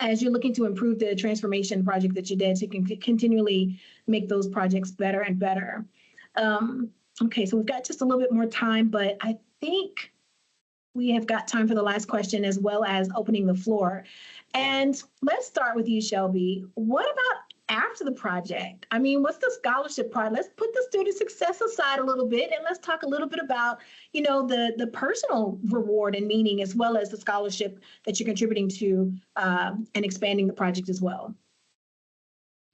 as you're looking to improve the transformation project that you did, so you can continually make those projects better and better. Okay, so we've got just a little bit more time, but I think we have got time for the last question as well as opening the floor. And let's start with you, Shelby. What about after the project? I mean, what's the scholarship part? Let's put the student success aside a little bit, and let's talk a little bit about, the personal reward and meaning, as well as the scholarship that you're contributing to and expanding the project as well.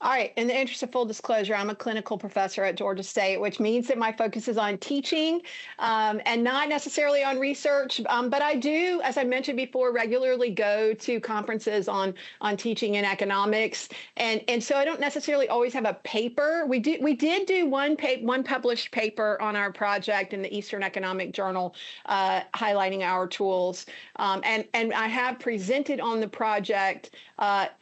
All right. In the interest of full disclosure, I'm a clinical professor at Georgia State, which means that my focus is on teaching and not necessarily on research. But I do, as I mentioned before, regularly go to conferences on teaching and economics. And so I don't necessarily always have a paper. We did do one published paper on our project in the Eastern Economic Journal highlighting our tools. And I have presented on the project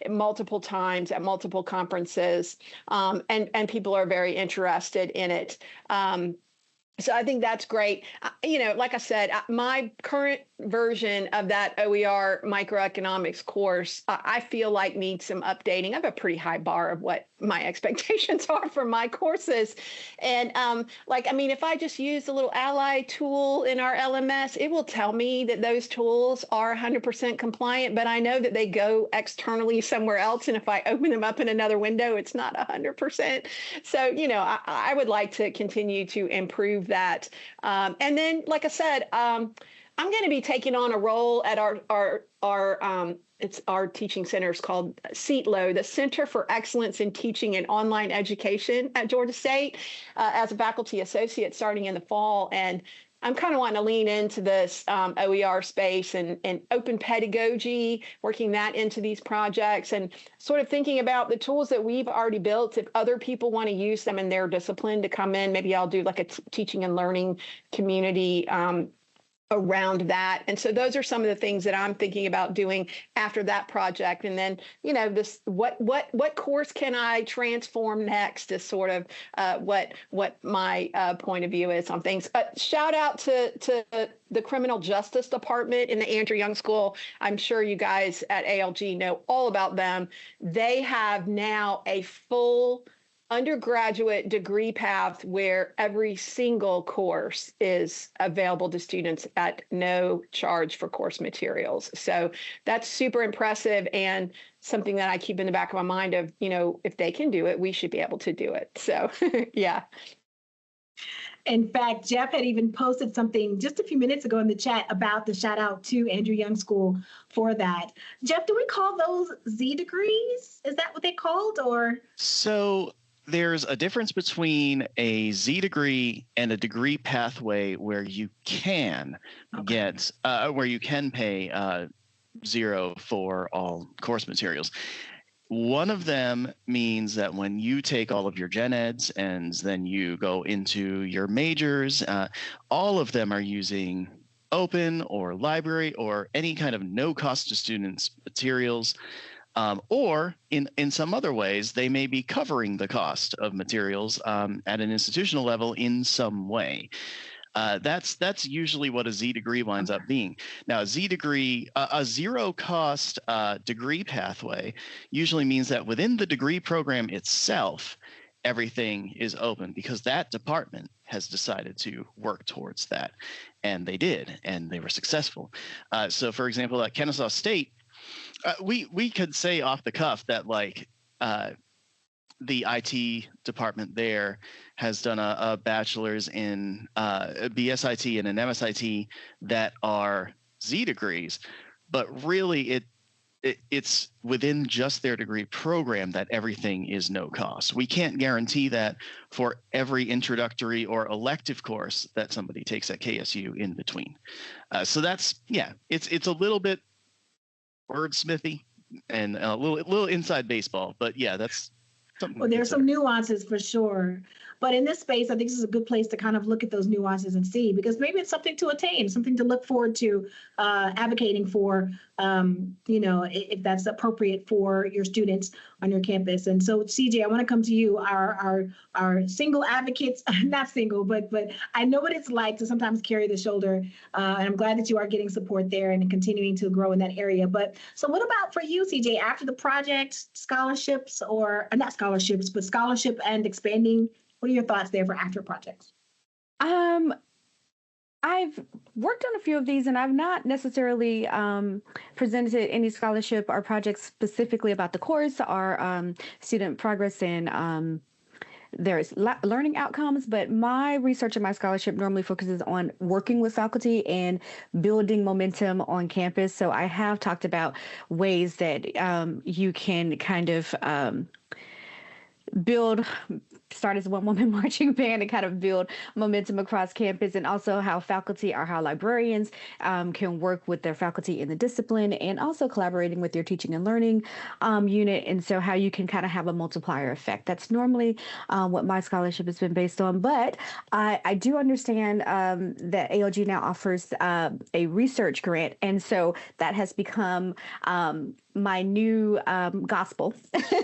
multiple times at multiple conferences. And people are very interested in it. So I think that's great. Like I said, my current version of that OER microeconomics course, I feel like needs some updating. I have a pretty high bar of what my expectations are for my courses. And if I just use the little ally tool in our LMS, it will tell me that those tools are 100% compliant, but I know that they go externally somewhere else. And if I open them up in another window, it's not 100%. So, I would like to continue to improve that. And then, like I said, I'm going to be taking on a role at our teaching center is called CETLO, the Center for Excellence in Teaching and Online Education at Georgia State, as a faculty associate starting in the fall. And I'm kind of wanting to lean into this OER space and open pedagogy, working that into these projects and sort of thinking about the tools that we've already built. If other people want to use them in their discipline to come in, maybe I'll do like a teaching and learning community around that. And so those are some of the things that I'm thinking about doing after that project. And then, this what course can I transform next is sort of what my point of view is on things. Shout out to the Criminal Justice Department in the Andrew Young School. I'm sure you guys at ALG know all about them. They have now a full undergraduate degree path where every single course is available to students at no charge for course materials. So that's super impressive and something that I keep in the back of my mind of, if they can do it, we should be able to do it. So, yeah.
In fact, Jeff had even posted something just a few minutes ago in the chat about the shout out to Andrew Young School for that. Jeff, do we call those Z degrees? Is that what they called, or?
So there's a difference between a Z degree and a degree pathway where you can get, where you can pay zero for all course materials. One of them means that when you take all of your gen eds and then you go into your majors, all of them are using open or library or any kind of no cost to students materials. Or in some other ways, they may be covering the cost of materials at an institutional level in some way. That's usually what a Z degree winds up being. Now, a Z degree, a zero cost degree pathway usually means that within the degree program itself, everything is open because that department has decided to work towards that. And they did, and they were successful. So, for example, at Kennesaw State, we could say off the cuff that the IT department there has done a bachelor's in a BSIT and an MSIT that are Z degrees, but really it's within just their degree program that everything is no cost. We can't guarantee that for every introductory or elective course that somebody takes at KSU in between. So that's, it's a little bit wordsmithy and a little inside baseball, but yeah, that's something.
Well, there's some nuances for sure. But in this space, I think this is a good place to kind of look at those nuances and see, because maybe it's something to attain, something to look forward to, advocating for, if that's appropriate for your students on your campus. And so, CJ, I want to come to you, our single advocates, not single, but I know what it's like to sometimes carry the shoulder. And I'm glad that you are getting support there and continuing to grow in that area. But so what about for you, CJ, after the project, scholarships or not scholarships, but scholarship and expanding? What are your thoughts there for after projects?
I've worked on a few of these, and I've not necessarily presented any scholarship or projects specifically about the course or student progress and there's learning outcomes, but my research and my scholarship normally focuses on working with faculty and building momentum on campus. So I have talked about ways that you can kind of start as a one-woman marching band and kind of build momentum across campus, and also how faculty or how librarians can work with their faculty in the discipline and also collaborating with your teaching and learning unit. And so how you can kind of have a multiplier effect. That's normally what my scholarship has been based on. But I do understand that ALG now offers a research grant. And so that has become my new gospel.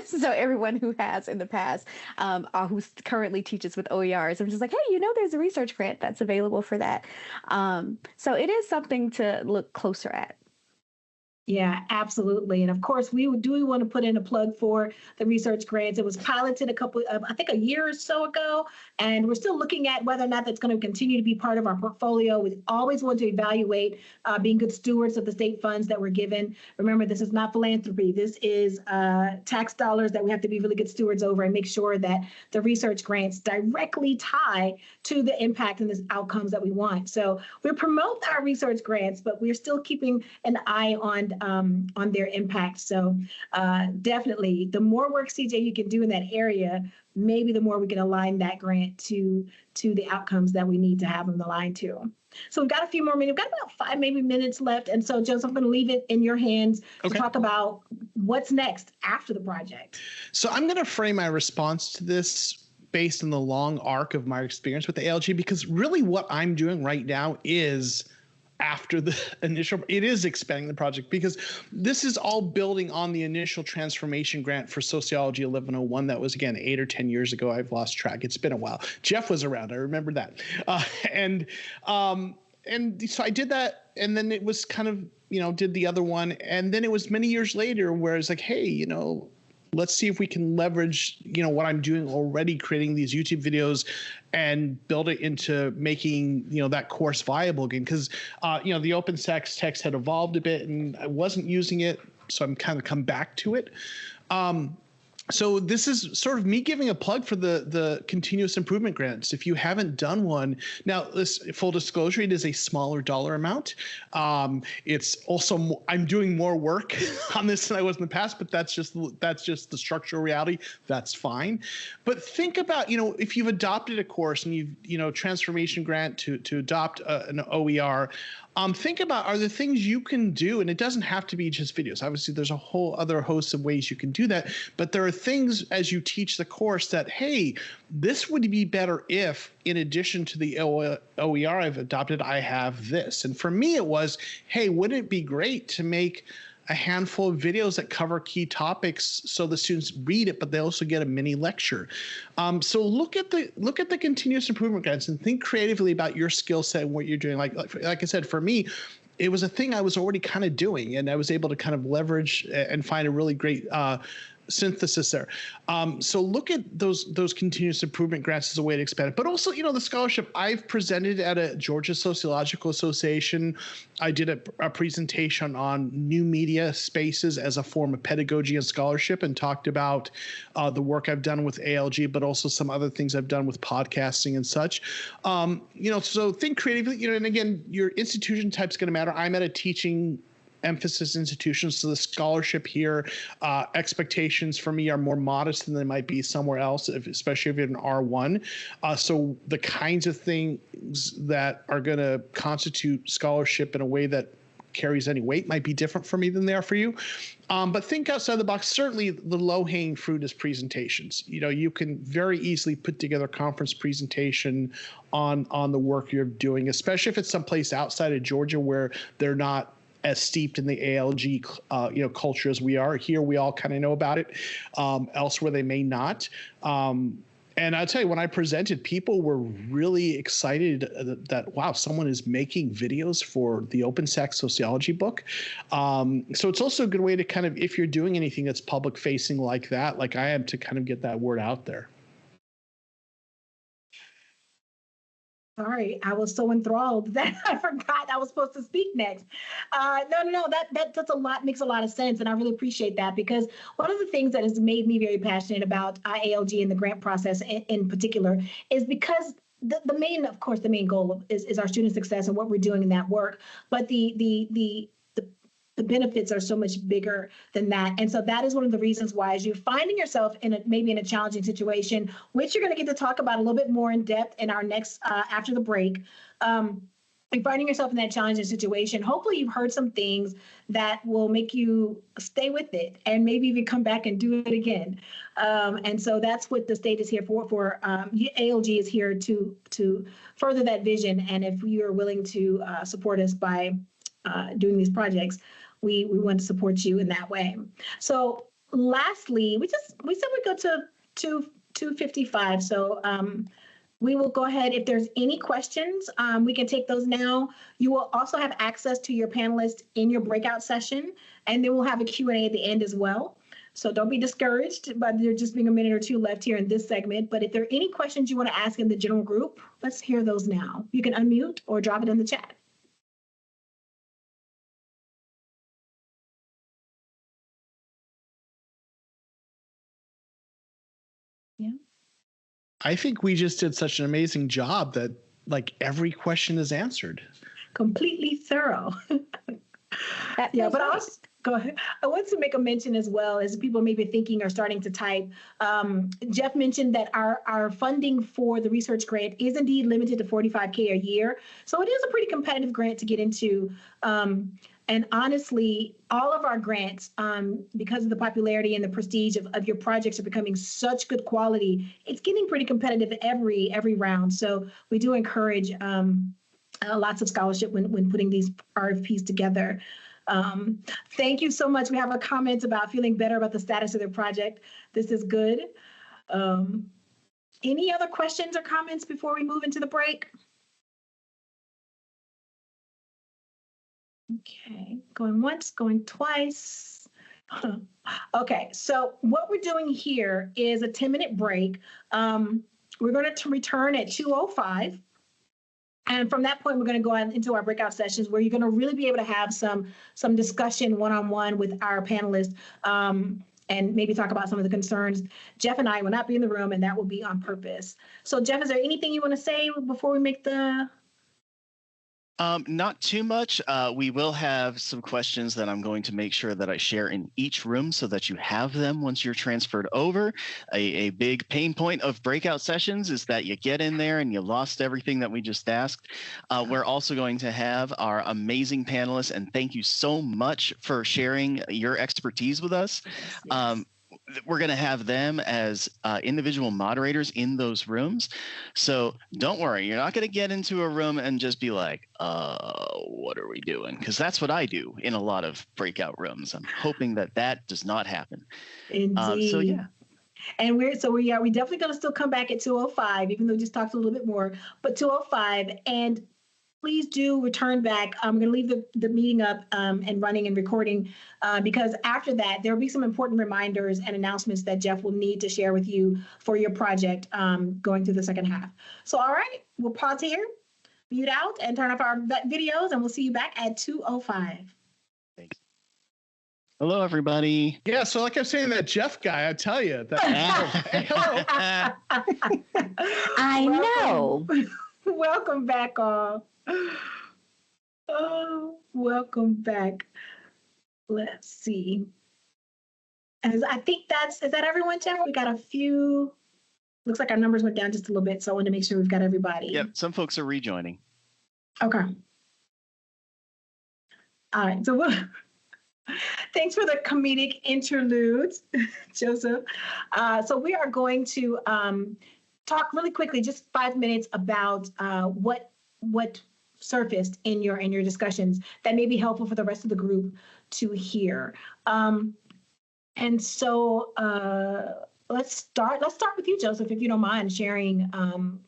So everyone who has in the past, who currently teaches with OERs, I'm just like, hey, there's a research grant that's available for that. So it is something to look closer at.
Yeah, absolutely. And of course, we want to put in a plug for the research grants. It was piloted I think a year or so ago, and we're still looking at whether or not that's going to continue to be part of our portfolio. We always want to evaluate being good stewards of the state funds that we're given. Remember, this is not philanthropy. This is tax dollars that we have to be really good stewards over and make sure that the research grants directly tie to the impact and the outcomes that we want. So we promote our research grants, but we're still keeping an eye on their impact. So definitely, the more work, CJ, you can do in that area, maybe the more we can align that grant to the outcomes that we need to have them aligned to. So we've got a few more minutes. We've got about 5 maybe minutes left. And so, Joseph, I'm going to leave it in your hands to talk about what's next after the project.
So I'm going to frame my response to this based on the long arc of my experience with the ALG, because really what I'm doing right now is after the initial, it is expanding the project, because this is all building on the initial transformation grant for Sociology 1101. That was, again, 8 or 10 years ago. I've lost track. It's been a while. Jeff was around. I remember that. And so I did that, and then it was kind of, did the other one. And then it was many years later where it's like, hey, let's see if we can leverage, what I'm doing already, creating these YouTube videos, and build it into making, that course viable again. Because, the OpenStax text had evolved a bit, and I wasn't using it, so I'm kind of come back to it. So this is sort of me giving a plug for the continuous improvement grants. If you haven't done one, now this full disclosure, it is a smaller dollar amount. It's also I'm doing more work on this than I was in the past, but that's just the structural reality. That's fine. But think about, if you've adopted a course and you've transformation grant to adopt an OER. Think about, are there things you can do? And it doesn't have to be just videos. Obviously, there's a whole other host of ways you can do that. But there are things as you teach the course that, hey, this would be better if, in addition to the OER I've adopted, I have this. And for me, it was, hey, wouldn't it be great to make a handful of videos that cover key topics so the students read it, but they also get a mini lecture. So look at the continuous improvement grants and think creatively about your skill set and what you're doing. Like I said, for me, it was a thing I was already kind of doing, and I was able to kind of leverage and find a really great synthesis there. So look at those continuous improvement grants as a way to expand it. But also, the scholarship I've presented at a Georgia Sociological Association. I did a presentation on new media spaces as a form of pedagogy and scholarship, and talked about the work I've done with ALG, but also some other things I've done with podcasting and such. So think creatively, and again, your institution type is going to matter. I'm at a teaching emphasis institutions, so the scholarship here, expectations for me are more modest than they might be somewhere else, especially if you're an R1. So the kinds of things that are going to constitute scholarship in a way that carries any weight might be different for me than they are for you. But think outside the box. Certainly the low-hanging fruit is presentations. You can very easily put together a conference presentation on the work you're doing, especially if it's someplace outside of Georgia where they're not as steeped in the ALG, culture as we are here. We all kind of know about it. Elsewhere, they may not. And I'll tell you, when I presented, people were really excited that wow, someone is making videos for the OpenStax sociology book. So it's also a good way to kind of, if you're doing anything that's public facing like that, like I am, to kind of get that word out there.
Sorry, I was so enthralled that I forgot I was supposed to speak next. No, that's a lot, makes a lot of sense. And I really appreciate that, because one of the things that has made me very passionate about ALG and the grant process in particular is because the main goal is our student success and what we're doing in that work. But the benefits are so much bigger than that. And so that is one of the reasons why, as you're finding yourself maybe in a challenging situation, which you're going to get to talk about a little bit more in depth in our next, after the break, you're finding yourself in that challenging situation. Hopefully you've heard some things that will make you stay with it and maybe even come back and do it again. And so that's what the state is here for. ALG is here to further that vision. And if you're willing to support us by doing these projects, we want to support you in that way. So lastly, we said we'd go to 255. So we will go ahead. If there's any questions, we can take those now. You will also have access to your panelists in your breakout session, and then we'll have a Q&A at the end as well. So don't be discouraged by there just being a minute or two left here in this segment. But if there are any questions you want to ask in the general group, let's hear those now. You can unmute or drop it in the chat. Yeah.
I think we just did such an amazing job that like every question is answered.
Completely thorough. Yeah, but also, go ahead. I want to make a mention as well as people may be thinking or starting to type. Jeff mentioned that our funding for the research grant is indeed limited to $45K a year. So it is a pretty competitive grant to get into. And honestly, all of our grants, because of the popularity and the prestige of your projects are becoming such good quality, it's getting pretty competitive every round. So we do encourage lots of scholarship when putting these RFPs together. Thank you so much. We have a comment about feeling better about the status of their project. This is good. Any other questions or comments before we move into the break? Okay, going once, going twice. Okay, so what we're doing here is a 10-minute break. We're going to return at 2:05. And from that point, we're going to go into our breakout sessions where you're going to really be able to have some discussion one-on-one with our panelists and maybe talk about some of the concerns. Jeff and I will not be in the room, and that will be on purpose. So, Jeff, is there anything you want to say before we make the...
Not too much. We will have some questions that I'm going to make sure that I share in each room so that you have them once you're transferred over. A big pain point of breakout sessions is that you get in there and you lost everything that we just asked. We're also going to have our amazing panelists, and thank you so much for sharing your expertise with us. Yes. We're going to have them as individual moderators in those rooms. So don't worry, you're not going to get into a room and just be like, what are we doing? Because that's what I do in a lot of breakout rooms. I'm hoping that does not happen.
Indeed.
So yeah.
And we're definitely going to still come back at 2:05, even though we just talked a little bit more, but 2:05. And please do return back. I'm going to leave the meeting up and running and recording because after that, there will be some important reminders and announcements that Jeff will need to share with you for your project going through the second half. So, all right, we'll pause here, mute out, and turn off our videos, and we'll see you back at 2:05.
Thanks. Hello, everybody.
Yeah, so like I'm saying, that Jeff guy, I tell you. Hello.
I know.
Welcome back, all. Oh, welcome back. Let's see. As I think is that everyone, Jeff? We got a few. Looks like our numbers went down just a little bit, so I want to make sure we've got everybody.
Yep, some folks are rejoining.
Okay. All right, so thanks for the comedic interludes, Joseph. So we are going to talk really quickly, just 5 minutes, about what surfaced in your discussions that may be helpful for the rest of the group to hear. And so let's start with you, Joseph, if you don't mind sharing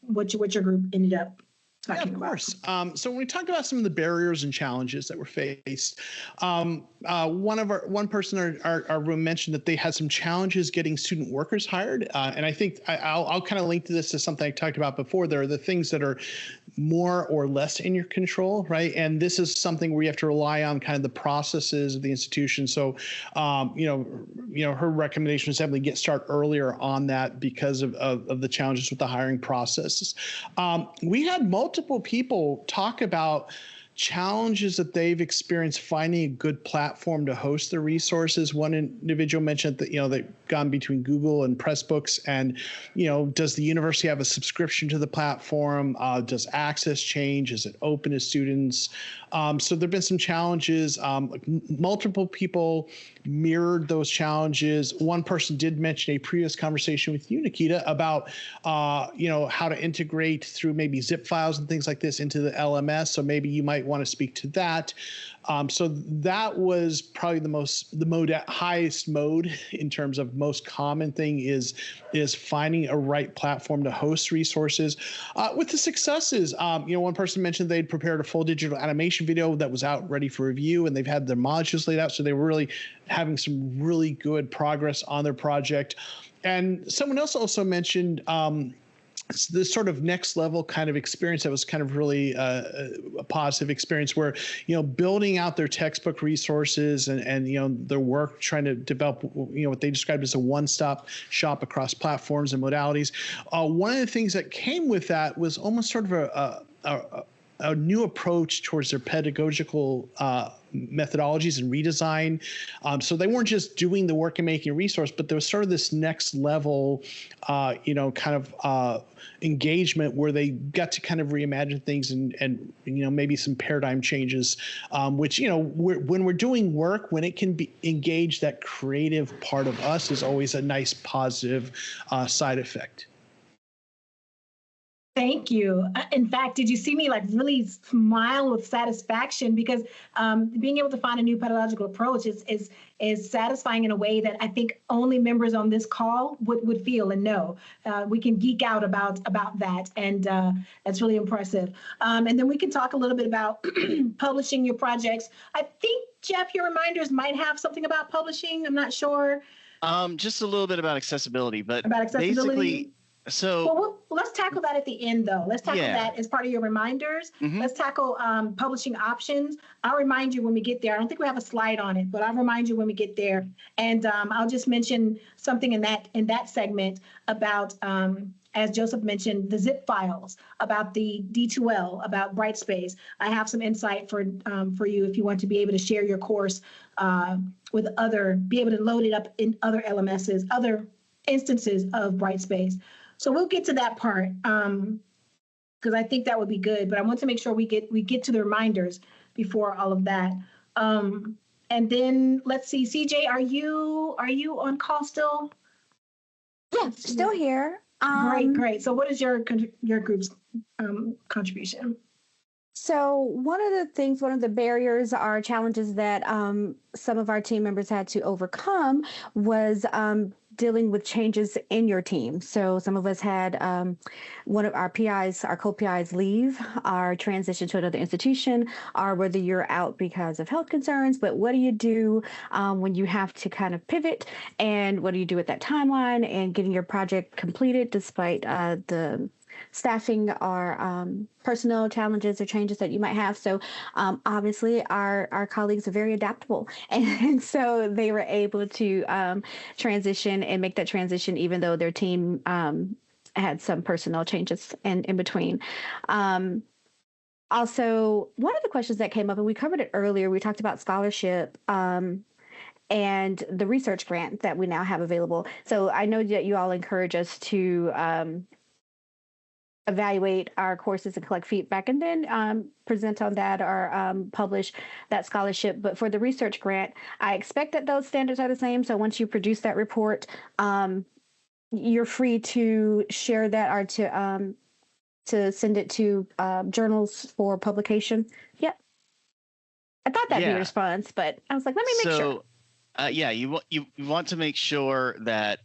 what your group ended up talking about.
Of course. So when we talk about some of the barriers and challenges that were faced, one person in our room mentioned that they had some challenges getting student workers hired. And I think I'll kind of link to this to something I talked about before. There are the things that are more or less in your control, right? And this is something where you have to rely on kind of the processes of the institution. So, her recommendation is definitely start earlier on that because of the challenges with the hiring processes. We had multiple people talk about challenges that they've experienced finding a good platform to host the resources. One individual mentioned that, they've gone between Google and Pressbooks, and, does the university have a subscription to the platform? Does access change? Is it open to students? So there've been some challenges. Multiple people mirrored those challenges. One person did mention a previous conversation with you, Nikita, about, how to integrate through maybe zip files and things like this into the LMS. So maybe you might want to speak to that. So that was probably the highest mode in terms of most common thing is finding a right platform to host resources. With the successes, one person mentioned they'd prepared a full digital animation video that was out ready for review, and they've had their modules laid out, so they were really having some really good progress on their project. And someone else also mentioned this sort of next level kind of experience that was kind of really a positive experience where, building out their textbook resources and their work trying to develop, what they described as a one-stop shop across platforms and modalities. One of the things that came with that was almost sort of a new approach towards their pedagogical methodologies and redesign. So they weren't just doing the work and making a resource, but there was sort of this next level, engagement where they got to kind of reimagine things and maybe some paradigm changes, which, when we're doing work, when it can be engaged, that creative part of us is always a nice positive side effect.
Thank you. In fact, did you see me really smile with satisfaction because being able to find a new pedagogical approach is satisfying in a way that I think only members on this call would feel and know. We can geek out about that, and that's really impressive. And then we can talk a little bit about publishing your projects. I think, Jeff, your reminders might have something about publishing. I'm not sure.
Just a little bit about accessibility, but
basically.
So
well, let's tackle that at the end, though. Let's tackle that as part of your reminders.
Mm-hmm.
Let's tackle publishing options. I'll remind you when we get there. I don't think we have a slide on it, but I'll remind you when we get there. And I'll just mention something in that segment about, as Joseph mentioned, the zip files, about the D2L, about Brightspace. I have some insight for you if you want to be able to share your course with be able to load it up in other LMSs, other instances of Brightspace. So we'll get to that part because I think that would be good. But I want to make sure we get to the reminders before all of that. And then let's see, CJ, are you on call still?
Yeah, still here.
Great. So what is your group's contribution?
So one of the barriers or challenges that some of our team members had to overcome was dealing with changes in your team. So some of us had one of our PIs, our co-PIs leave, or transition to another institution, or whether you're out because of health concerns. But what do you do when you have to kind of pivot? And what do you do with that timeline and getting your project completed despite the staffing or personnel challenges or changes that you might have. So obviously our colleagues are very adaptable. And so they were able to transition and make that transition, even though their team had some personnel changes in between. Also, one of the questions that came up, and we covered it earlier, we talked about scholarship and the research grant that we now have available. So I know that you all encourage us to evaluate our courses and collect feedback and then present on that or publish that scholarship. But for the research grant, I expect that those standards are the same. So once you produce that report, you're free to share that or to send it to journals for publication. Yep. I thought that'd be a response, but I was like, let me make sure.
You want to make sure that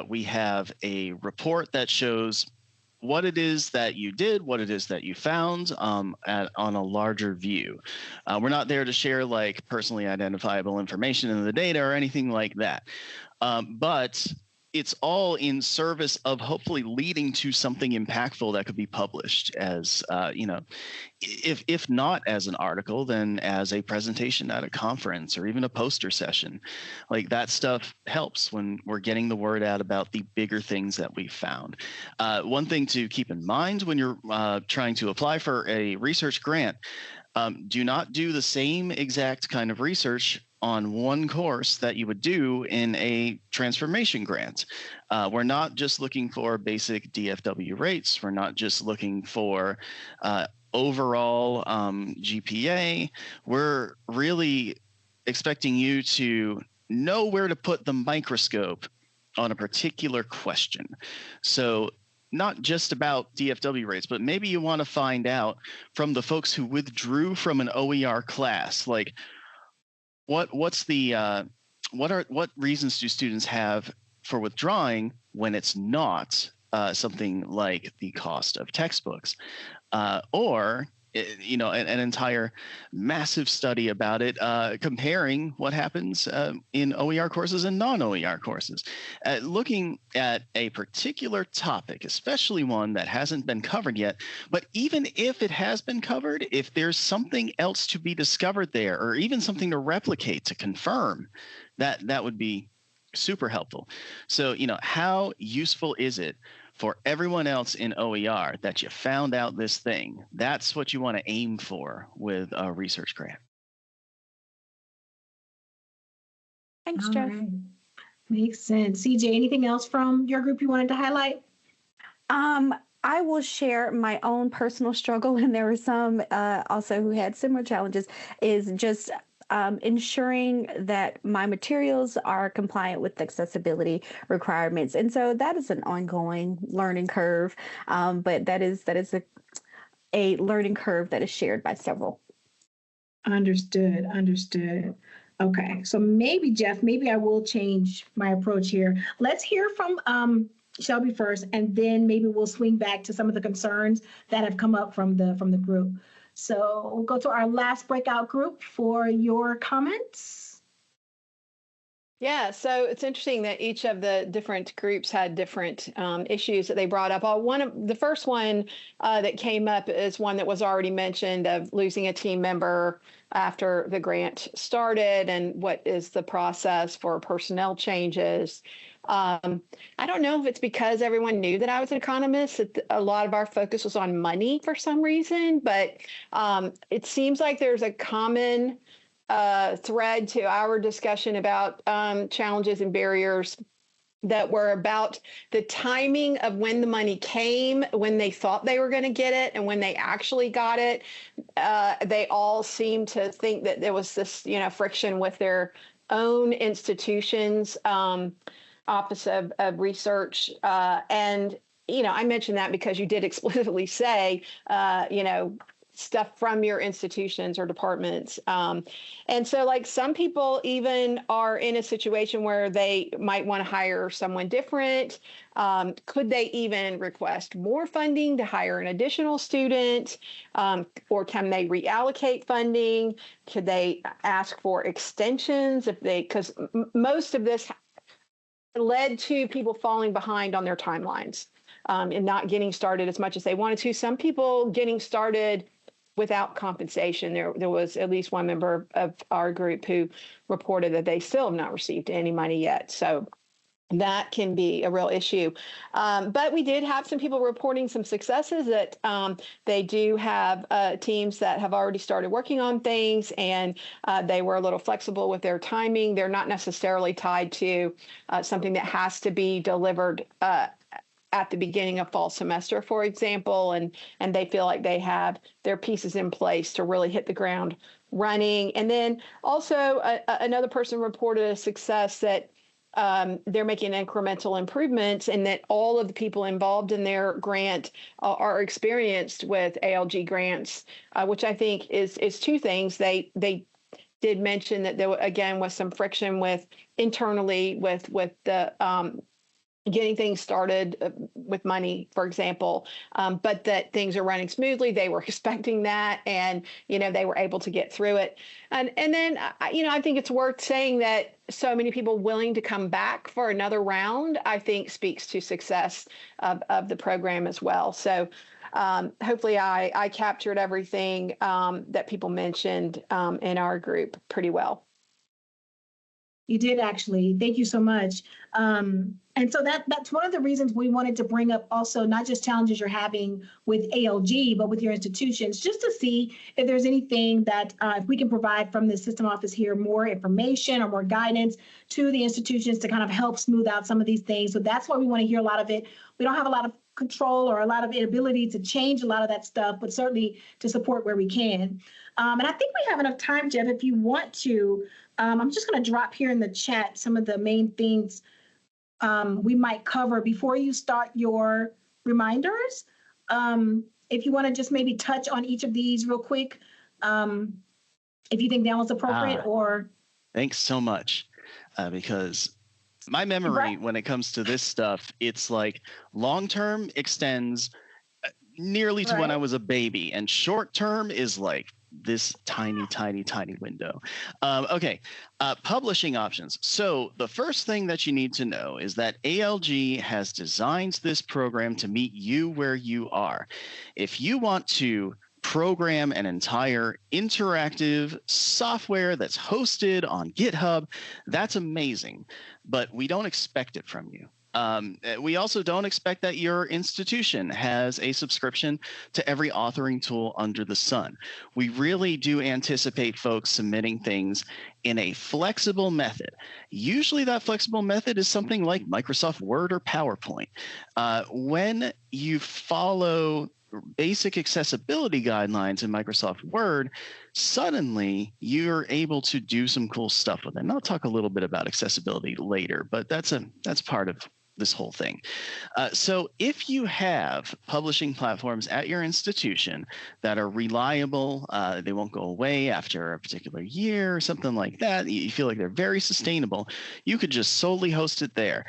we have a report that shows what it is that you did, what it is that you found on a larger view. We're not there to share personally identifiable information in the data or anything like that. But it's all in service of hopefully leading to something impactful that could be published as, if not as an article, then as a presentation at a conference or even a poster session. That stuff helps when we're getting the word out about the bigger things that we found. One thing to keep in mind when you're trying to apply for a research grant, do not do the same exact kind of research on one course that you would do in a transformation grant. We're not just looking for basic DFW rates. We're not just looking for overall GPA. We're really expecting you to know where to put the microscope on a particular question. So not just about DFW rates, but maybe you want to find out from the folks who withdrew from an OER class, like what reasons do students have for withdrawing when it's not something like the cost of textbooks, or an entire massive study about it, comparing what happens in OER courses and non-OER courses, looking at a particular topic, especially one that hasn't been covered yet. But even if it has been covered, if there's something else to be discovered there, or even something to replicate, to confirm, that would be super helpful. So, how useful is it for everyone else in OER that you found out this thing? That's what you want to aim for with a research grant.
Thanks, Jeff.
Right. Makes sense. CJ, anything else from your group you wanted to highlight?
I will share my own personal struggle, and there were some also who had similar challenges, is just ensuring that my materials are compliant with accessibility requirements. And so that is an ongoing learning curve, but that is a learning curve that is shared by several.
Understood. Okay, so maybe, Jeff, maybe I will change my approach here. Let's hear from Shelby first, and then maybe we'll swing back to some of the concerns that have come up from the group. So we'll go to our last breakout group for your comments.
Yeah, so it's interesting that each of the different groups had different issues that they brought up. The first one that came up is one that was already mentioned, of losing a team member after the grant started, and what is the process for personnel changes. I don't know if it's because everyone knew that I was an economist, that a lot of our focus was on money for some reason, but it seems like there's a common thread to our discussion about challenges and barriers that were about the timing of when the money came, when they thought they were going to get it, and when they actually got it. They all seemed to think that there was this, friction with their own institutions. Office of Research. And, I mentioned that because you did explicitly say, stuff from your institutions or departments. And so, like, some people even are in a situation where they might want to hire someone different. Could they even request more funding to hire an additional student? Or can they reallocate funding? Could they ask for extensions because most of this led to people falling behind on their timelines and not getting started as much as they wanted to. Some people getting started without compensation. There was at least one member of our group who reported that they still have not received any money yet. So that can be a real issue. But we did have some people reporting some successes, that they do have teams that have already started working on things, and they were a little flexible with their timing. They're not necessarily tied to something that has to be delivered at the beginning of fall semester, for example, and they feel like they have their pieces in place to really hit the ground running. And then also another person reported a success that they're making incremental improvements, and that all of the people involved in their grant are experienced with ALG grants, which I think is two things. They did mention that there again was some friction internally with the getting things started with money, for example, but that things are running smoothly. They were expecting that, and they were able to get through it. And then I think it's worth saying that so many people willing to come back for another round, I think, speaks to success of the program as well. So hopefully I captured everything that people mentioned in our group pretty well.
You did, actually. Thank you so much. And so that's one of the reasons we wanted to bring up also not just challenges you're having with ALG, but with your institutions, just to see if there's anything that if we can provide from the system office here, more information or more guidance to the institutions to kind of help smooth out some of these things. So that's why we want to hear a lot of it. We don't have a lot of control or a lot of ability to change a lot of that stuff, but certainly to support where we can. And I think we have enough time, Jeff, if you want to. I'm just going to drop here in the chat some of the main things we might cover before you start your reminders. If you want to just maybe touch on each of these real quick, if you think that was appropriate or.
Thanks so much, because my memory when it comes to this stuff, it's like long-term extends nearly to when I was a baby, and short-term is like this tiny window. Okay, publishing options. So the first thing that you need to know is that ALG has designed this program to meet you where you are. If you want to program an entire interactive software that's hosted on GitHub, that's amazing, but we don't expect it from you. We also don't expect that your institution has a subscription to every authoring tool under the sun. We really do anticipate folks submitting things in a flexible method. Usually that flexible method is something like Microsoft Word or PowerPoint. When you follow basic accessibility guidelines in Microsoft Word, suddenly you're able to do some cool stuff with it. And I'll talk a little bit about accessibility later, but that's part of this whole thing. So if you have publishing platforms at your institution that are reliable, they won't go away after a particular year or something like that, you feel like they're very sustainable, you could just solely host it there.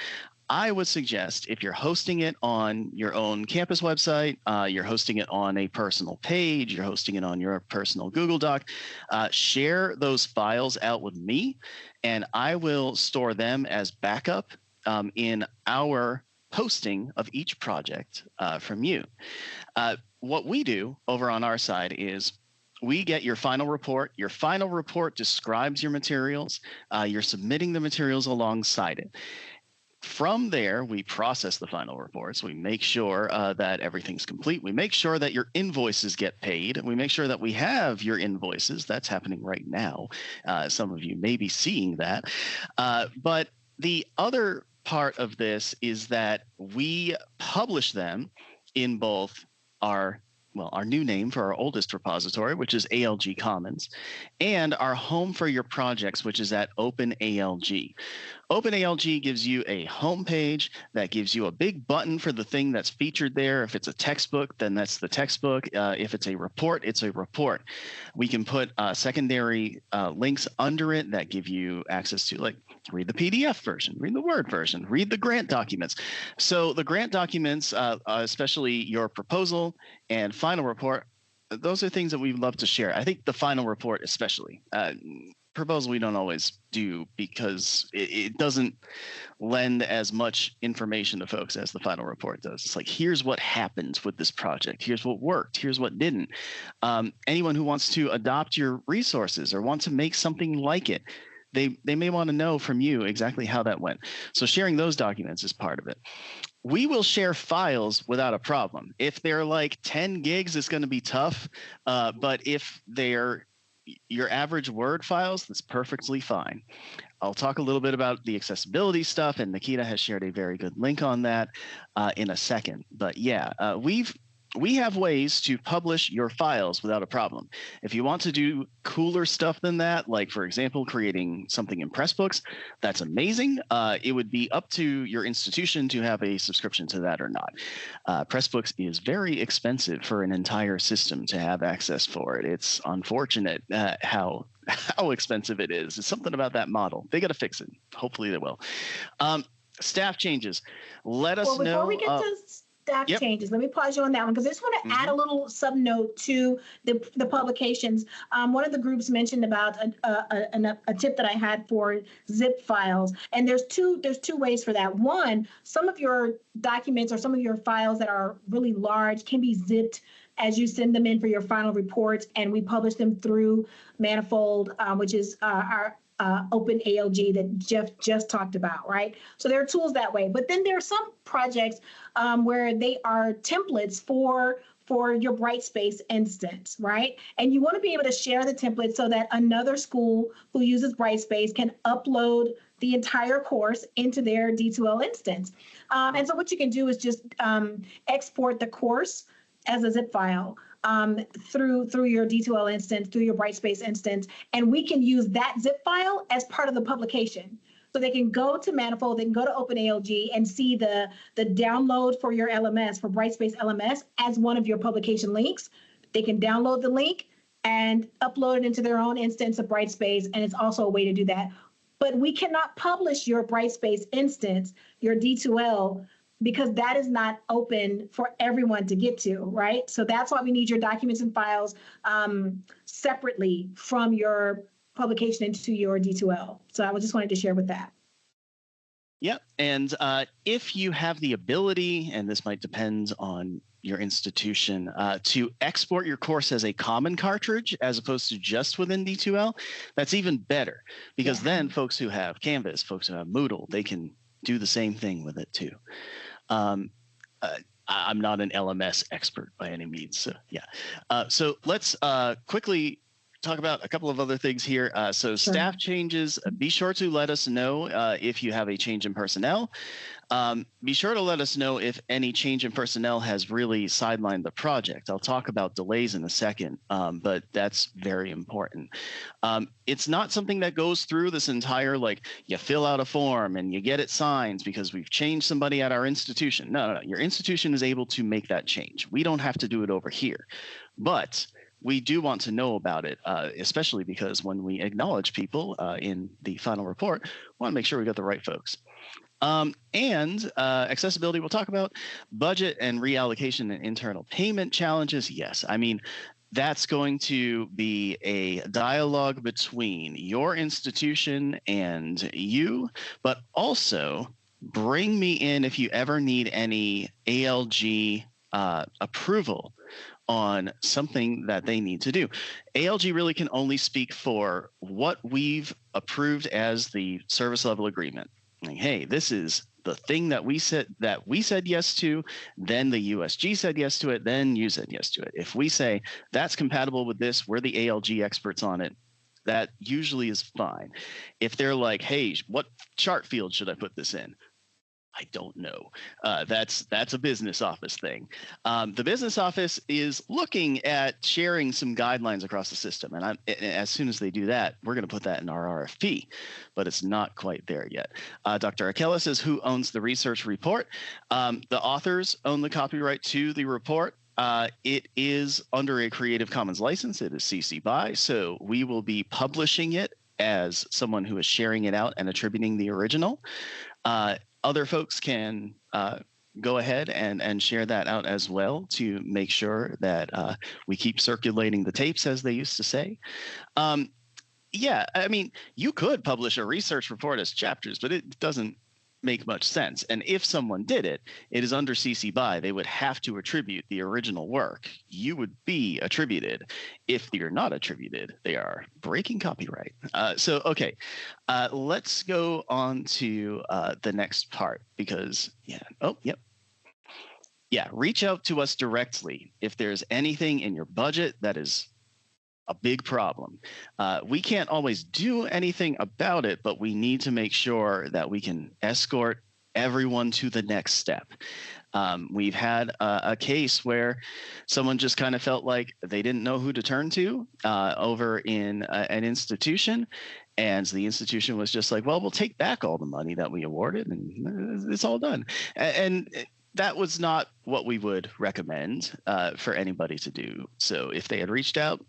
I would suggest if you're hosting it on your own campus website, you're hosting it on a personal page, you're hosting it on your personal Google Doc, share those files out with me, and I will store them as backup in our posting of each project from you. What we do over on our side is we get your final report. Your final report describes your materials. You're submitting the materials alongside it. From there, we process the final reports. We make sure that everything's complete. We make sure that your invoices get paid. We make sure that we have your invoices. That's happening right now. Some of you may be seeing that. But the other part of this is that we publish them in both our new name for our oldest repository, which is ALG Commons, and our home for your projects, which is at OpenALG. OpenALG gives you a homepage that gives you a big button for the thing that's featured there. If it's a textbook, then that's the textbook. If it's a report, it's a report. We can put secondary links under it that give you access to, like, read the PDF version, read the Word version, read the grant documents. So the grant documents, especially your proposal and final report, those are things that we'd love to share. I think the final report especially. Proposal we don't always do because it doesn't lend as much information to folks as the final report does. It's like, here's what happened with this project. Here's what worked. Here's what didn't. Anyone who wants to adopt your resources or want to make something like it, they may want to know from you exactly how that went. So sharing those documents is part of it. We will share files without a problem. If they're like 10 gigs, it's going to be tough. But if they're your average Word files, that's perfectly fine. I'll talk a little bit about the accessibility stuff, and Nikita has shared a very good link on that in a second. But yeah, we have ways to publish your files without a problem. If you want to do cooler stuff than that, like, for example, creating something in Pressbooks, that's amazing. It would be up to your institution to have a subscription to that or not. Pressbooks is very expensive for an entire system to have access for it. It's unfortunate how expensive it is. It's something about that model. They got to fix it. Hopefully they will. Staff changes. Let us know.
Before we get to staff changes, let me pause you on that one, because I just want to add a little subnote to the publications. One of the groups mentioned about a tip that I had for zip files, and there's two ways for that. One, some of your documents or some of your files that are really large can be zipped as you send them in for your final reports, and we publish them through Manifold, which is our Open ALG that Jeff just talked about, right? So there are tools that way. But then there are some projects where they are templates for your Brightspace instance, right? And you want to be able to share the template so that another school who uses Brightspace can upload the entire course into their D2L instance. And so what you can do is just export the course as a zip file through your D2L instance, through your Brightspace instance, and we can use that zip file as part of the publication. So they can go to Manifold, they can go to OpenALG and see the download for your LMS, for Brightspace LMS, as one of your publication links. They can download the link and upload it into their own instance of Brightspace, and it's also a way to do that. But we cannot publish your Brightspace instance, your D2L, because that is not open for everyone to get to, right? So that's why we need your documents and files separately from your publication into your D2L. So I just wanted to share with that.
Yeah, and if you have the ability, and this might depend on your institution, to export your course as a common cartridge as opposed to just within D2L, that's even better, because then folks who have Canvas, folks who have Moodle, they can do the same thing with it too. I'm not an LMS expert by any means, so yeah. So let's quickly talk about a couple of other things here. So staff changes, be sure to let us know if you have a change in personnel. Be sure to let us know if any change in personnel has really sidelined the project. I'll talk about delays in a second, but that's very important. It's not something that goes through this entire, like, you fill out a form and you get it signed because we've changed somebody at our institution. No. Your institution is able to make that change. We don't have to do it over here. But we do want to know about it, especially because when we acknowledge people in the final report, we want to make sure we got the right folks. And accessibility, we'll talk about budget and reallocation and internal payment challenges. Yes, I mean, that's going to be a dialogue between your institution and you, but also bring me in if you ever need any ALG approval on something that they need to do. ALG really can only speak for what we've approved as the service level agreement. Like, hey, this is the thing that we said yes to, then the USG said yes to it, then you said yes to it. If we say that's compatible with this, we're the ALG experts on it, that usually is fine. If they're like, hey, what chart field should I put this in? I don't know. That's a business office thing. The business office is looking at sharing some guidelines across the system. And as soon as they do that, we're going to put that in our RFP, but it's not quite there yet. Dr. Akela says, who owns the research report? The authors own the copyright to the report. It is under a Creative Commons license. It is CC BY, so we will be publishing it as someone who is sharing it out and attributing the original. Other folks can go ahead and share that out as well to make sure that we keep circulating the tapes, as they used to say. Yeah, I mean, you could publish a research report as chapters, but it doesn't make much sense. And if someone did it, it is under CC BY. They would have to attribute the original work. You would be attributed. If you're not attributed, they are breaking copyright. Okay, let's go on to the next part because, reach out to us directly if there's anything in your budget that is a big problem. We can't always do anything about it, but we need to make sure that we can escort everyone to the next step. We've had a case where someone just kind of felt like they didn't know who to turn to over in an institution. And the institution was just like, well, we'll take back all the money that we awarded and it's all done. And that was not what we would recommend for anybody to do. So if they had reached out,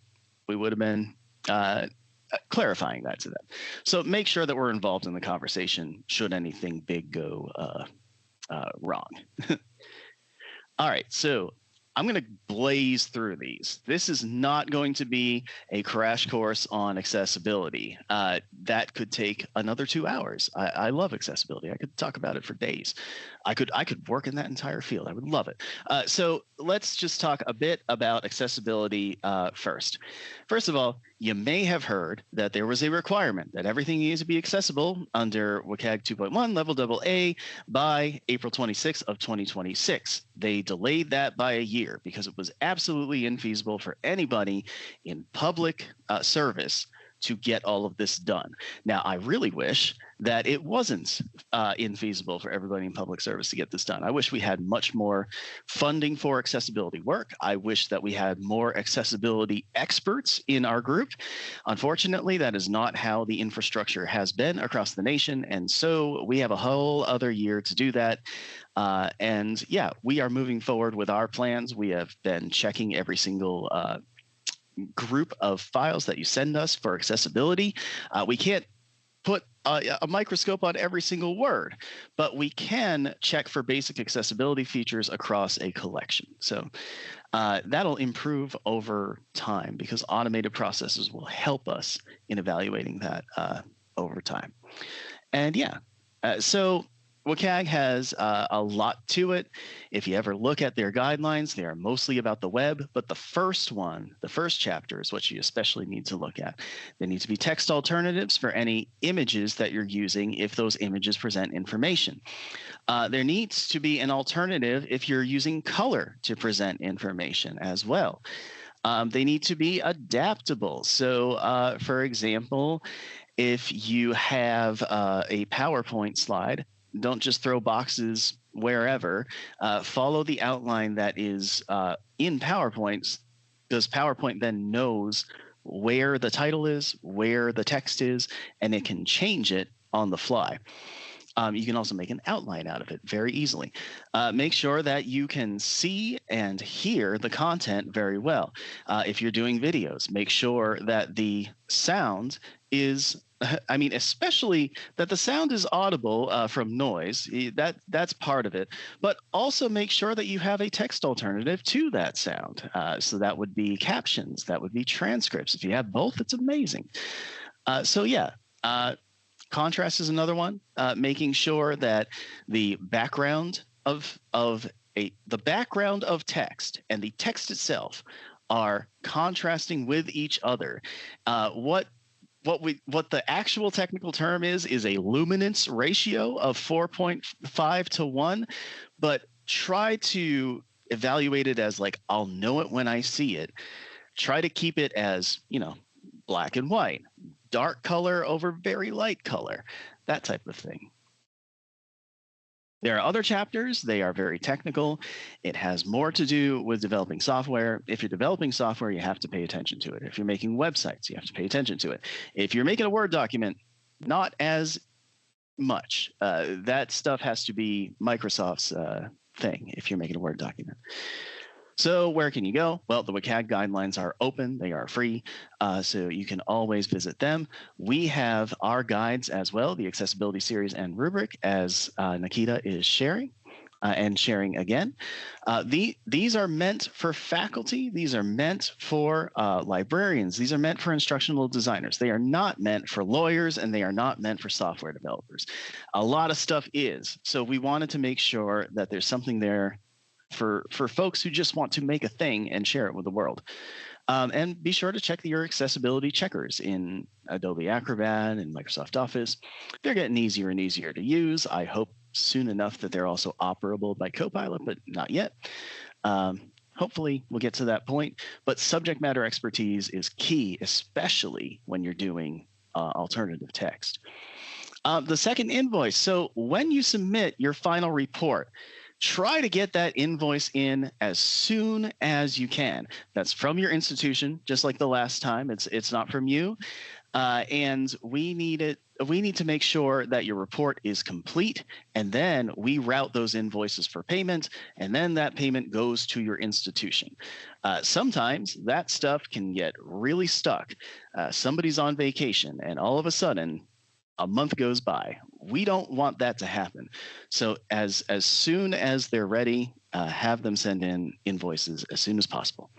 we would have been clarifying that to them. So make sure that we're involved in the conversation should anything big go wrong. All right, so I'm going to blaze through these. This is not going to be a crash course on accessibility. That could take another 2 hours. I love accessibility. I could talk about it for days. I could work in that entire field. I would love it. So let's just talk a bit about accessibility first. First of all, you may have heard that there was a requirement that everything needs to be accessible under WCAG 2.1 level AA by April 26th of 2026. They delayed that by a year because it was absolutely infeasible for anybody in public service to get all of this done. Now, I really wish that it wasn't infeasible for everybody in public service to get this done. I wish we had much more funding for accessibility work. I wish that we had more accessibility experts in our group. Unfortunately, that is not how the infrastructure has been across the nation. And so we have a whole other year to do that. And yeah, we are moving forward with our plans. We have been checking every single group of files that you send us for accessibility. We can't put a microscope on every single word, but we can check for basic accessibility features across a collection. So that'll improve over time because automated processes will help us in evaluating that over time. And yeah, so WCAG has a lot to it. If you ever look at their guidelines, they are mostly about the web, but the first chapter is what you especially need to look at. There need to be text alternatives for any images that you're using if those images present information. There needs to be an alternative if you're using color to present information as well. They need to be adaptable. So for example, if you have a PowerPoint slide, don't just throw boxes wherever. Follow the outline that is in PowerPoint, because PowerPoint then knows where the title is, where the text is, and it can change it on the fly. You can also make an outline out of it very easily. Make sure that you can see and hear the content very well. If you're doing videos, make sure that the sound is, especially that the sound is audible from noise. That's part of it. But also make sure that you have a text alternative to that sound. So that would be captions, that would be transcripts. If you have both, it's amazing. Contrast is another one. Making sure that the background of text and the text itself are contrasting with each other. What the actual technical term is a luminance ratio of 4.5 to 1, but try to evaluate it as like, I'll know it when I see it. Try to keep it as, black and white, dark color over very light color, that type of thing. There are other chapters. They are very technical. It has more to do with developing software. If you're developing software, you have to pay attention to it. If you're making websites, you have to pay attention to it. If you're making a Word document, not as much. That stuff has to be Microsoft's thing if you're making a Word document. So where can you go? Well, the WCAG guidelines are open. They are free, so you can always visit them. We have our guides as well, the accessibility series and rubric, as Nikita is sharing and sharing again. These are meant for faculty. These are meant for librarians. These are meant for instructional designers. They are not meant for lawyers, and they are not meant for software developers. A lot of stuff is. So we wanted to make sure that there's something there for folks who just want to make a thing and share it with the world. And be sure to check your accessibility checkers in Adobe Acrobat and Microsoft Office. They're getting easier and easier to use. I hope soon enough that they're also operable by Copilot, but not yet. Hopefully we'll get to that point. But subject matter expertise is key, especially when you're doing alternative text. The second invoice. So when you submit your final report, try to get that invoice in as soon as you can. That's from your institution, just like the last time. It's not from you, and we need it. We need to make sure that your report is complete, and then we route those invoices for payment, and then that payment goes to your institution. Sometimes that stuff can get really stuck. Somebody's on vacation, and all of a sudden, a month goes by. We don't want that to happen. So as soon as they're ready, have them send in invoices as soon as possible.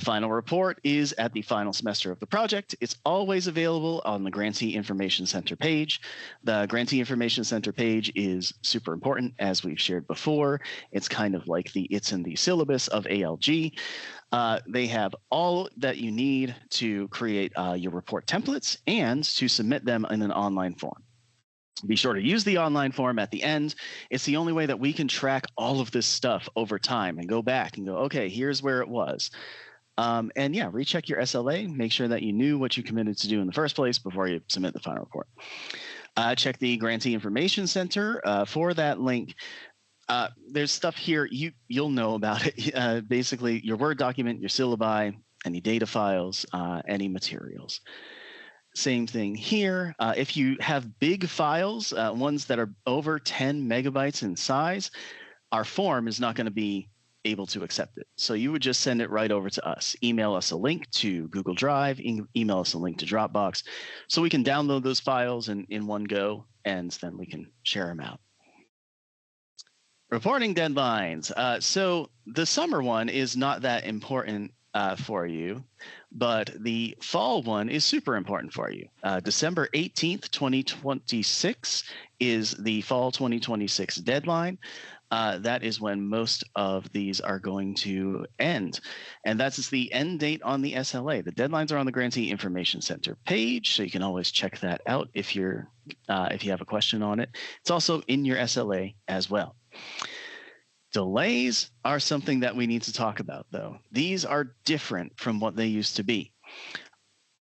Final report is at the final semester of the project. It's always available on the Grantee Information Center page. The Grantee Information Center page is super important, as we've shared before. It's kind of like it's in the syllabus of ALG. They have all that you need to create your report templates and to submit them in an online form. Be sure to use the online form at the end. It's the only way that we can track all of this stuff over time and go back and go, okay, here's where it was. And yeah, recheck your SLA. Make sure that you knew what you committed to do in the first place before you submit the final report. Check the Grantee Information Center for that link. There's stuff here you'll know about it. Basically, your Word document, your syllabi, any data files, any materials. Same thing here. If you have big files, ones that are over 10 megabytes in size, our form is not going to be able to accept it. So you would just send it right over to us. Email us a link to Google Drive, email us a link to Dropbox, so we can download those files in one go, and then we can share them out. Reporting deadlines. So the summer one is not that important for you, but the fall one is super important for you. December 18th, 2026 is the fall 2026 deadline. That is when most of these are going to end. And that's the end date on the SLA. The deadlines are on the Grantee Information Center page, so you can always check that out if you have a question on it. It's also in your SLA as well. Delays are something that we need to talk about, though. These are different from what they used to be.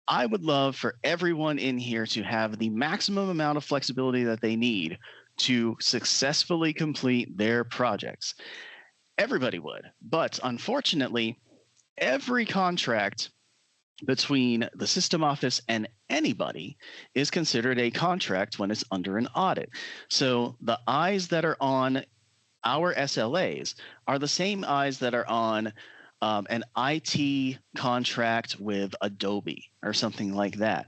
I would love for everyone in here to have the maximum amount of flexibility that they need to successfully complete their projects. Everybody would, but unfortunately, every contract between the system office and anybody is considered a contract when it's under an audit. So the eyes that are on our SLAs are the same eyes that are on an IT contract with Adobe or something like that.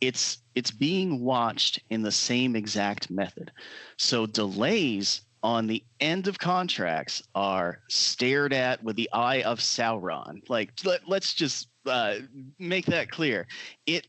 It's being watched in the same exact method. So delays on the end of contracts are stared at with the eye of Sauron. Like, let's just make that clear. It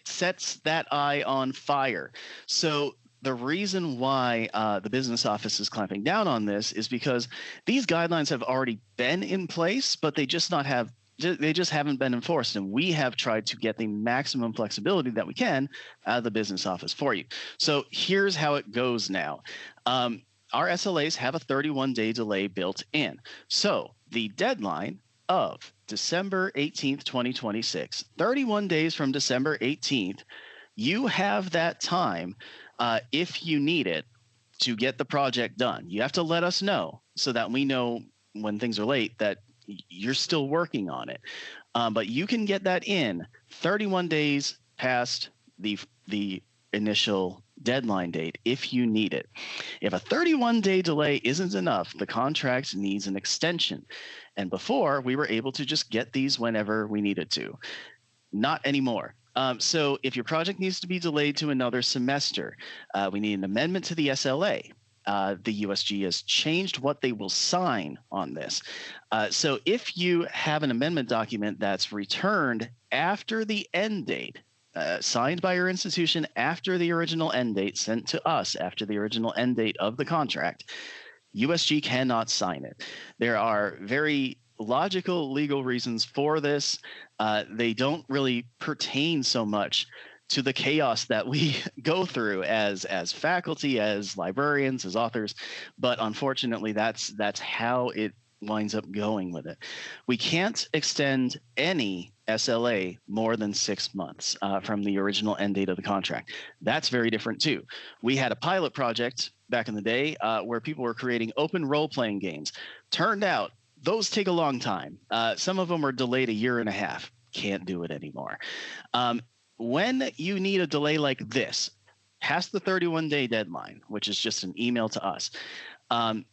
sets that eye on fire. So the reason why the business office is clamping down on this is because these guidelines have already been in place, but they just haven't been enforced. And we have tried to get the maximum flexibility that we can out of the business office for you. So here's how it goes now. Our SLAs have a 31-day delay built in. So the deadline of December 18th, 2026, 31 days from December 18th, you have that time if you need it to get the project done. You have to let us know so that we know when things are late that you're still working on it. But you can get that in 31 days past the initial deadline date if you need it. If a 31-day delay isn't enough, the contract needs an extension. And before, we were able to just get these whenever we needed to. Not anymore. So if your project needs to be delayed to another semester, we need an amendment to the SLA. The USG has changed what they will sign on this. So if you have an amendment document that's returned after the end date, signed by your institution after the original end date, sent to us after the original end date of the contract, USG cannot sign it. There are very logical legal reasons for this. They don't really pertain so much to the chaos that we go through as faculty, as librarians, as authors, but unfortunately that's how it winds up going with it. We can't extend any SLA more than 6 months from the original end date of the contract. That's very different too. We had a pilot project back in the day where people were creating open role-playing games. Turned out those take a long time. Some of them are delayed a year and a half. Can't do it anymore. When you need a delay like this, past the 31-day deadline, which is just an email to us,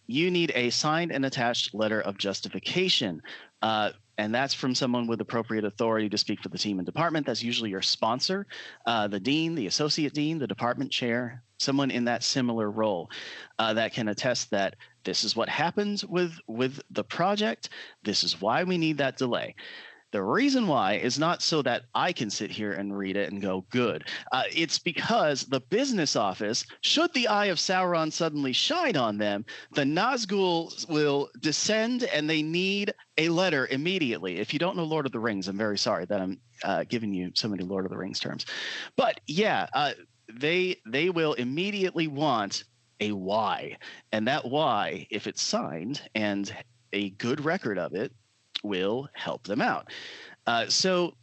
you need a signed and attached letter of justification. And that's from someone with appropriate authority to speak for the team and department. That's usually your sponsor, the dean, the associate dean, the department chair, someone in that similar role that can attest that this is what happens with the project. This is why we need that delay. The reason why is not so that I can sit here and read it and go, good. It's because the business office, should the eye of Sauron suddenly shine on them, the Nazgul will descend and they need a letter immediately. If you don't know Lord of the Rings, I'm very sorry that I'm giving you so many Lord of the Rings terms. But yeah, they will immediately want a Y. And that Y, if it's signed and a good record of it, will help them out. So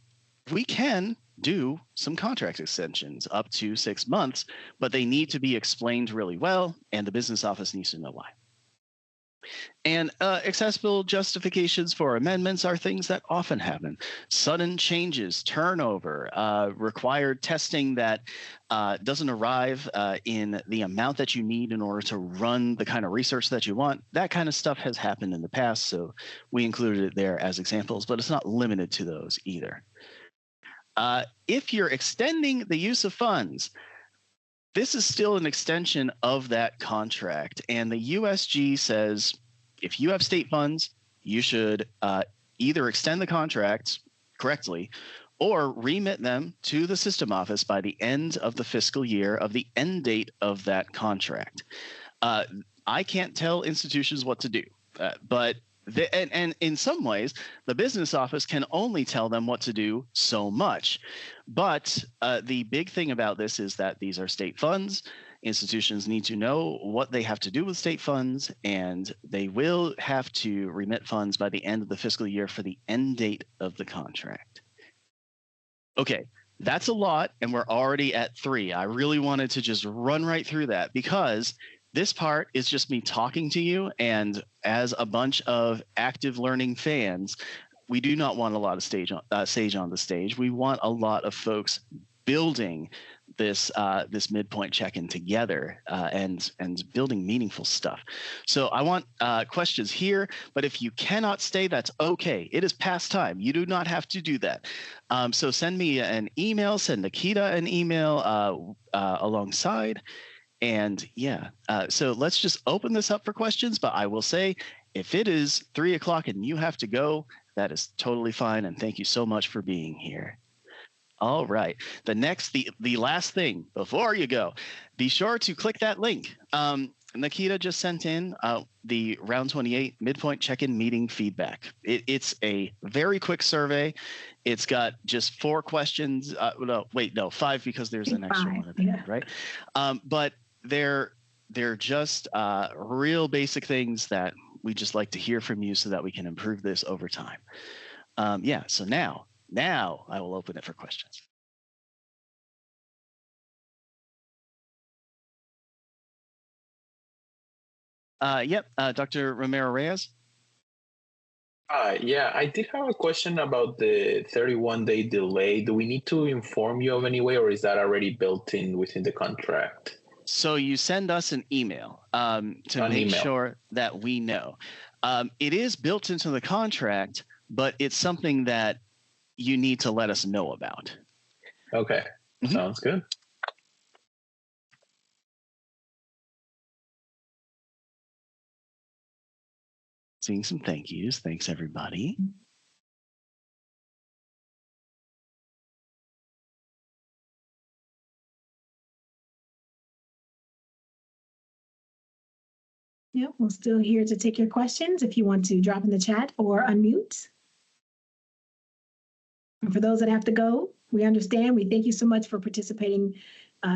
we can do some contract extensions up to 6 months, but they need to be explained really well, and the business office needs to know why. And accessible justifications for amendments are things that often happen. Sudden changes, turnover, required testing that doesn't arrive in the amount that you need in order to run the kind of research that you want. That kind of stuff has happened in the past, so we included it there as examples, but it's not limited to those either. If you're extending the use of funds, this is still an extension of that contract. And the USG says, if you have state funds, you should either extend the contract correctly or remit them to the system office by the end of the fiscal year of the end date of that contract. I can't tell institutions what to do, but and in some ways, the business office can only tell them what to do so much. But the big thing about this is that these are state funds. Institutions need to know what they have to do with state funds, and they will have to remit funds by the end of the fiscal year for the end date of the contract. Okay, that's a lot, and we're already at 3. I really wanted to just run right through that because this part is just me talking to you, and as a bunch of active learning fans, we do not want a lot of sage on the stage. We want a lot of folks building this midpoint check-in together and building meaningful stuff. So I want questions here, but if you cannot stay, that's okay. It is past time. You do not have to do that. So send me an email, send Nikita an email alongside. And yeah, so let's just open this up for questions. But I will say, if it is 3 o'clock and you have to go, that is totally fine. And thank you so much for being here. All right. The last thing before you go, be sure to click that link. Nikita just sent in the Round 28 Midpoint Check-In meeting feedback. It's a very quick survey. It's got just 4 questions. 5 because there's an extra one at the end, right? But they're just real basic things that we just like to hear from you so that we can improve this over time. So now I will open it for questions. Dr. Romero-Reyes.
Yeah, I did have a question about the 31-day delay. Do we need to inform you of any way, or is that already built in within the contract?
So you send us an email to make sure that we know. It is built into the contract, but it's something that you need to let us know about.
Okay, sounds good.
Seeing some thank yous. Thanks, everybody.
Yeah, we're still here to take your questions if you want to drop in the chat or unmute. And for those that have to go, we understand. We thank you so much for participating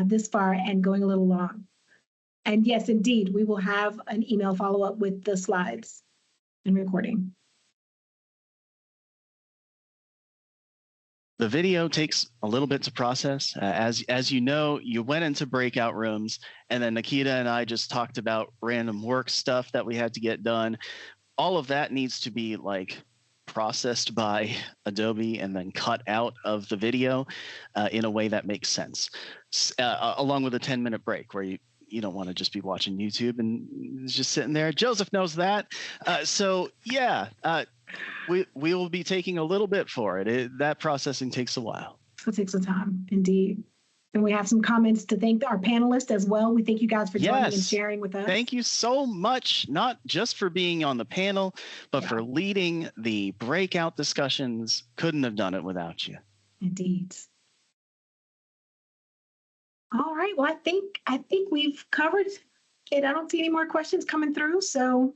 this far and going a little long. And yes, indeed, we will have an email follow-up with the slides and recording.
The video takes a little bit to process. As you know, you went into breakout rooms, and then Nikita and I just talked about random work stuff that we had to get done. All of that needs to be processed by Adobe and then cut out of the video in a way that makes sense, along with a 10-minute break where you don't want to just be watching YouTube and just sitting there. Joseph knows that. We will be taking a little bit for it. That processing takes a while.
It takes some time, indeed. And we have some comments to thank our panelists as well. We thank you guys for joining and sharing with us.
Thank you so much, not just for being on the panel, but for leading the breakout discussions. Couldn't have done it without you.
Indeed. All right. Well, I think we've covered it. I don't see any more questions coming through. So.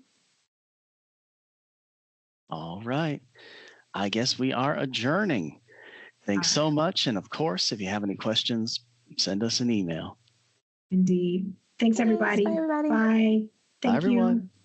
All right. I guess we are adjourning. Thanks so much. And of course, if you have any questions, send us an email.
Indeed. Thanks, everybody.
Bye, everybody.
Bye. Thank you.
Bye, everyone.